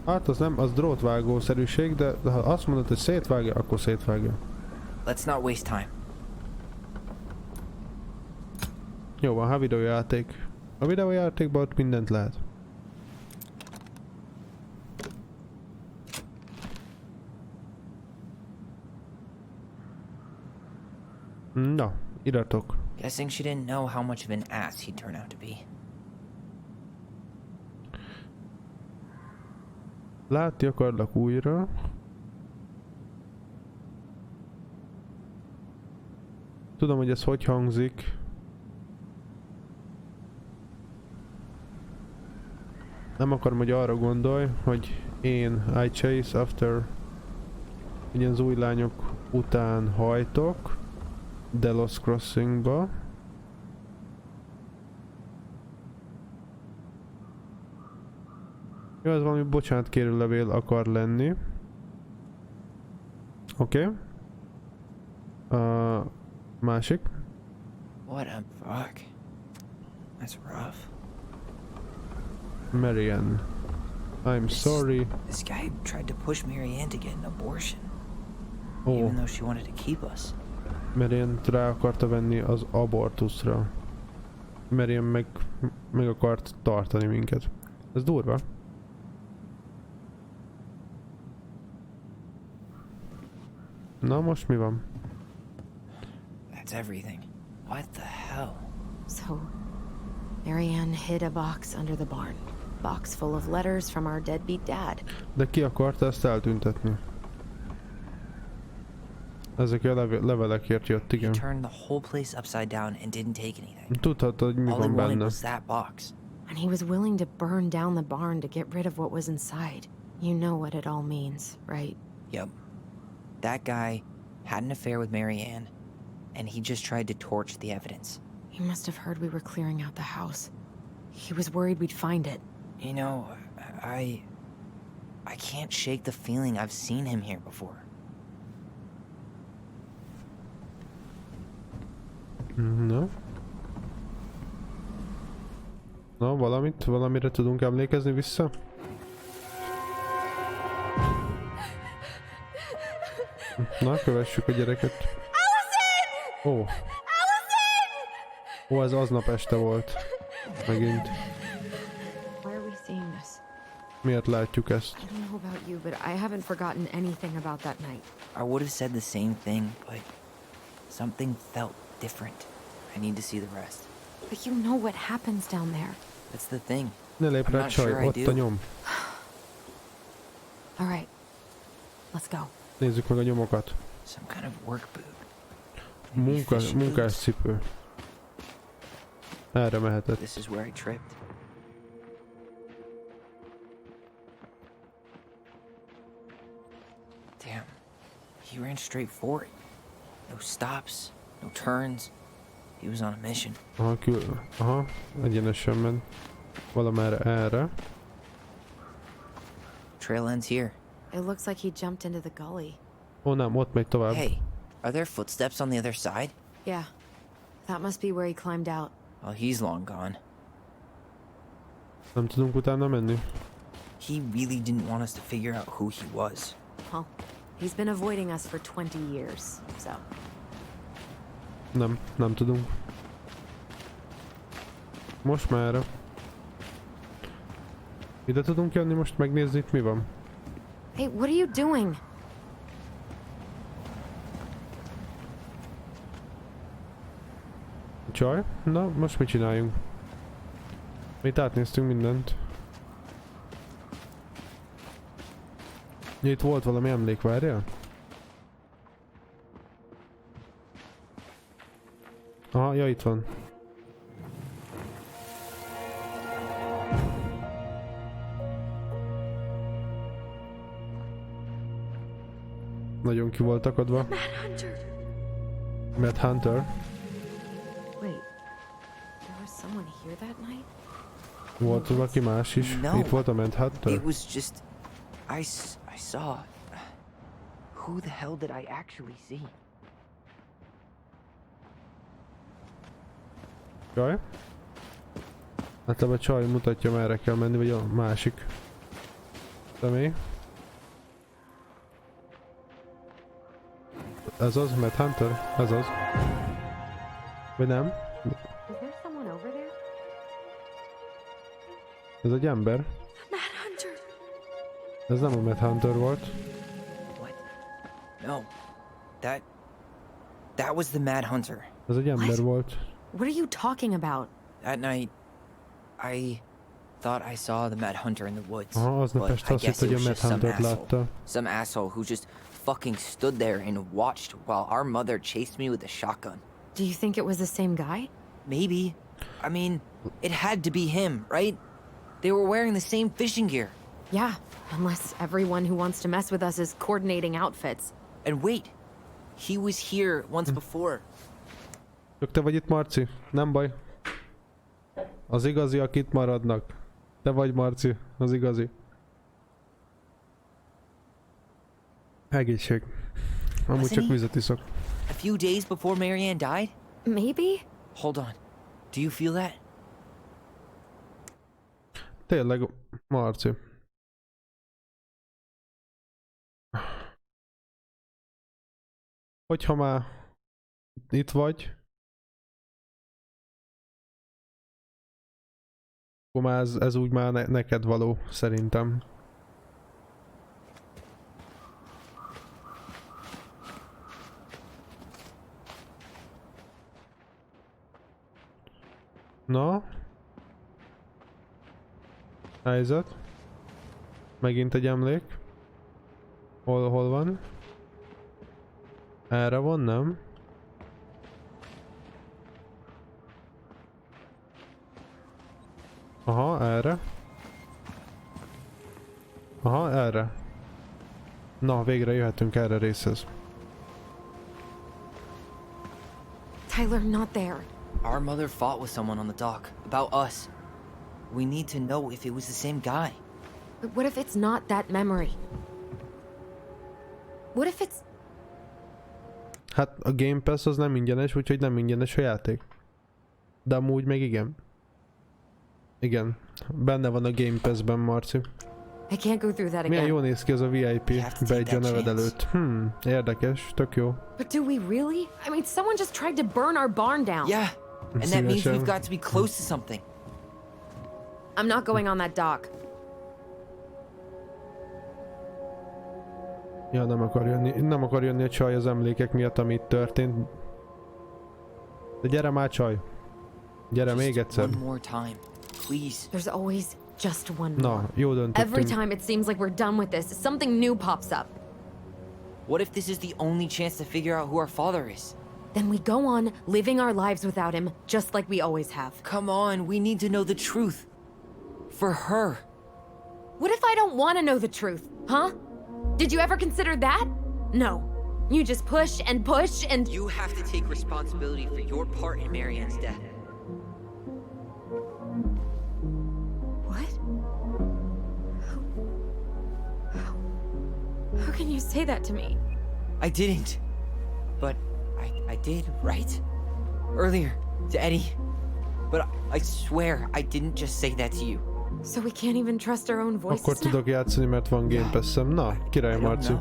Hát az nem, az drótvágószerűség, de ha azt mondod, hogy szétvágja, akkor szétvágja. Let's not waste time. Jó van, ha videójáték. A videójátékban ott mindent lehet. Na, iratok. Guessing she didn't know how much of an ass he'd turn out to be. Látni akarlak újra. Tudom, hogy ez hogy hangzik. Nem akarom, hogy arra gondolj, hogy én I chase after ugye az új lányok után hajtok Delos Crossingba. Jó, ez valami bocsánatkérő levél akar lenni. Oké. Másik. What a fuck. That's rough. Marianne. I'm sorry. This guy tried to push Marianne to get an abortion. Ó, Even though she wanted to keep us. Marianne rá akarta venni az abortuszra. Marianne meg akart tartani minket. Ez durva. Na most mi van? That's everything. What the hell? So, Marianne hid a box under the barn. Box full of letters from our deadbeat dad. De ki akarta ezt eltüntetni? Ezek a levelekért jött, He igen. turned the whole place upside down and didn't take anything. Tudhatta, hogy mi All he van wanted benne. was that box. And he was willing to burn down the barn to get rid of what was inside. You know what it all means, right? Yep. That guy had an affair with Marianne, and he just tried to torch the evidence. He must have heard we were clearing out the house. He was worried we'd find it. You know, I can't shake the feeling I've seen him here before. No. No, valamire tudunk emlékezni vissza? Na, kövessük a gyereket. Ó. Ó, ez aznap este volt. Megint. Why are we seeing this? Miért látjuk ezt? I don't know about you, but I haven't forgotten anything about that night. I would have said the same thing, but something felt different. I need to see the rest. But you know what happens down there. That's the thing. Ne lép I'm rá, not sure csaj, I ott do. a nyom. All right, let's go. Nézzük meg a nyomokat. Some kind of work boot. Maybe fishing Munkás boots? cipő. Erre mehetett. This is where I tripped. Damn. He ran straight for it. No stops, no turns. He was on a mission. Aha, egyenesen ment. Valamerre erre. Trail ends here. It looks like he jumped into the gully. Ó nem, ott megy tovább. Hey, are there footsteps on the other side? Yeah, that must be where he climbed out. Well, he's long gone. Nem tudunk utána menni. He really didn't want us to figure out who he was. Well, he's been avoiding us for 20 years, so. Nem tudunk. Most már. Ide tudunk jönni most megnézni, itt mi van? Hey, what are you doing? Csaj? Na, most mit csináljunk? Itt átnéztünk mindent. Ja, itt volt valami emlék, várjál? Aha, ja, itt van. Nagyon ki volt akadva. Mad Hunter. Wait, there was someone here that night? Volt valaki más is. No. Itt volt a Mad Hunter. It was just... I saw... Who the hell did I actually see? Csaj? Hát a csaj mutatja, merre kell menni, vagy a másik személy. Ez az, Mad Hunter? Ez az. Vagy nem? Is there someone over there? Ez egy ember. Mad Hunter! Ez nem a Mad Hunter volt. What? No. That was the Mad Hunter. Ez egy ember What? volt. What are you talking about? That night, I thought I saw the Mad Hunter in the woods. Aha, aznap But este I azt guess hitt, it hogy a was Mad just some Huntert asshole. látta. Some asshole who just fucking stood there and watched while our mother chased me with a shotgun. Do you think it was the same guy? Maybe. I mean, it had to be him, right? They were wearing the same fishing gear. Yeah, unless everyone who wants to mess with us is coordinating outfits. And wait, he was here once before. Csak te vagy itt, Marci? Nem baj. Az igaziak itt maradnak. Te vagy, Marci, az igazi. Egészség. Amúgy Wasn't csak he? vizet iszok. A few days before Marianne died? Maybe? Hold on. Do you feel that? Tényleg, Marci. Hogyha már itt vagy, akkor már ez úgy már neked való, szerintem. Na? Helyzet? Megint egy emlék. Hol van? Erre van, nem? Aha, erre. Aha, erre. Na, végre jöhetünk erre részhez. Tyler, not there. Our mother fought with someone on the dock about us. We need to know if it was the same guy. But what if it's not that memory? What if it's... Hát a Game Pass az nem ingyenes, úgyhogy nem ingyenes a játék. De amúgy meg igen. Igen. Benne van a Game Pass-ben, Marci. I can't go through that again. Milyen jól néz ki ez a VIP badge a neved előtt. Érdekes, tök jó. But do we really? I mean, someone just tried to burn our barn down. Yeah, and that means we've got to be close to something. I'm not going on that dock. Ja, nem akar jönni a csaj az emlékek miatt, ami itt történt. De gyere már, csaj. Gyere még egyszer. One more time, please. There's always just one more. Na, jó Every döntöttünk. time it seems like we're done with this, something new pops up. What if this is the only chance to figure out who our father is? Then we go on living our lives without him, just like we always have. Come on, we need to know the truth. For her. What if I don't want to know the truth, huh? Did you ever consider that? No. You just push and push and... You have to take responsibility for your part in Marianne's death. What? How can you say that to me? I didn't. But I did, right? Earlier, to Eddie. But I swear I didn't just say that to you. So we can't even trust our own voices Akkor tudok játszani, mert van Game Pass-em. Na, király, Marci.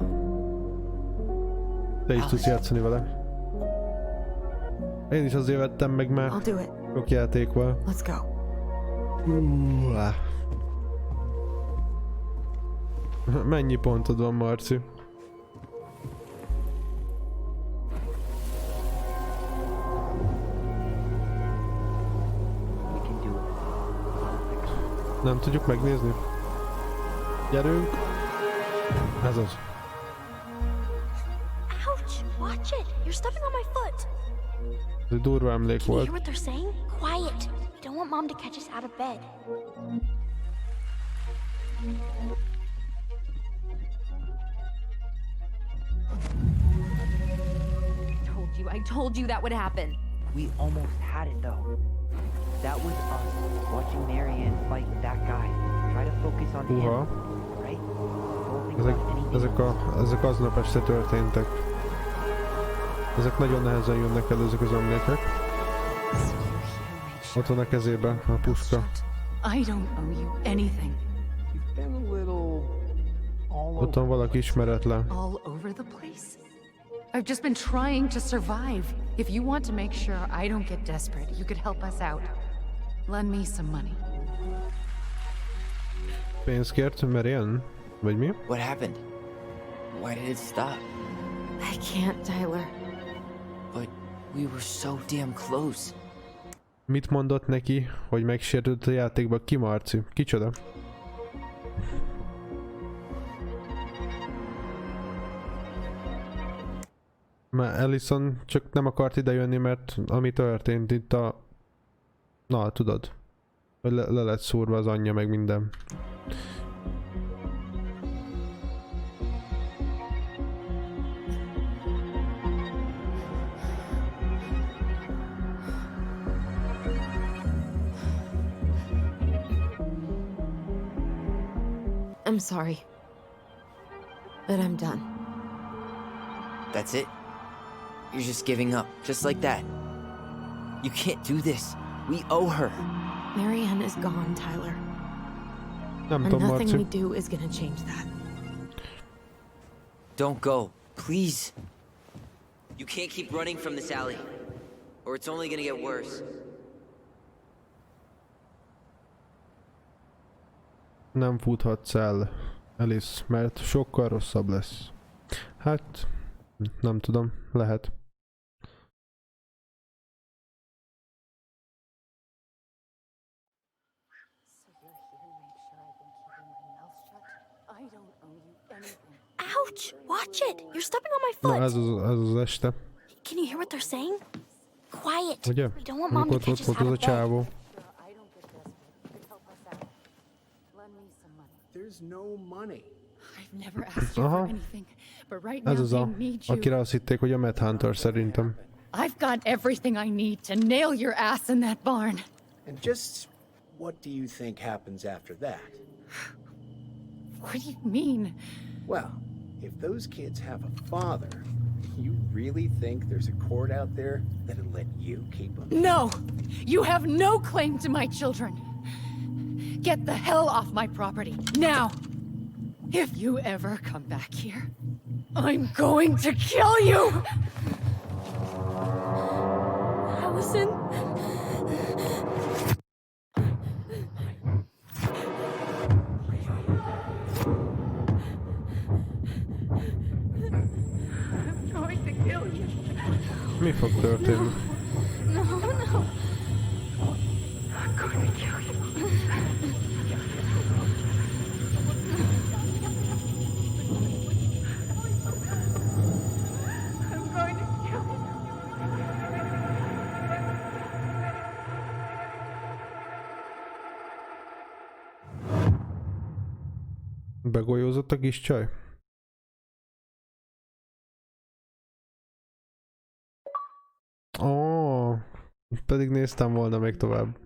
Te is tudsz játszani vele. Én is azért vettem meg, mert I'll do it. sok játék van. Let's go. Mennyi pontod van, Marci? We can do it. Nem tudjuk megnézni? Gyerünk! Ez az. Ouch! Watch it! You're stepping on my foot! Ez egy durva emlék Can you volt. hear what they're saying? Quiet! We don't want Mom to catch us out of bed. I told you that would happen. We almost had it though. That was us watching Marianne fight that guy. Try to focus on him, right? Don't think about anything. Ezek aznap este történtek. Ezek nagyon nehezen jönnek elő, ezek az emlékek. Ott van a kezében a puska. I don't owe you anything. You've been a little Ott van valaki ismeretlen. All over the place. I've just been trying to survive. If you want to make sure I don't get desperate, you could help us out. Lend me some money. Pénzt kért Marianne? Vagy mi? What happened? Why did it stop? I can't, Tyler. But we were so damn close. Mit mondott neki, hogy megsértődött a játékba? Ki, Marci? Kicsoda? Mert Allison csak nem akart idejönni, mert ami történt itt a... Na, tudod. Hogy le lett szúrva az anyja, meg minden. I'm sorry. But I'm done. That's it? You're just giving up, just like that. You can't do this. We owe her. Marianne is gone, Tyler. Nem And tudom, nothing we Marci. do is gonna change that. Don't go, please. You can't keep running from this alley, or it's only gonna get worse. Nem futhatsz el, Alice, mert sokkal rosszabb lesz. Hát, nem tudom, lehet. So you're here to make sure I've been keeping my mouth shut? I don't owe you anything. Ouch! Watch it! You're stepping on my Na, foot! ez az este. Can you hear what they're saying? Quiet! Ugye? We don't want Mom to Amikor catch us ott out az a of bed. csávó. There's no money. I've never asked you Aha. for anything, but right Ez now az they a, need you. akire azt hitték, hogy a Mad Hunter szerintem. I've got everything I need to nail your ass in that barn. And just what do you think happens after that? What do you mean? Well, if those kids have a father, you really think there's a court out there that'll let you keep them? No! You have no claim to my children. Get the hell off my property, now! If you ever come back here, I'm going to kill you! Allison? I'm going to kill you. Mi fog történni? No, no. I'm going to kill you. I'm going to kill you. Begolyózott a kis csaj? Ó, pedig néztem volna még tovább.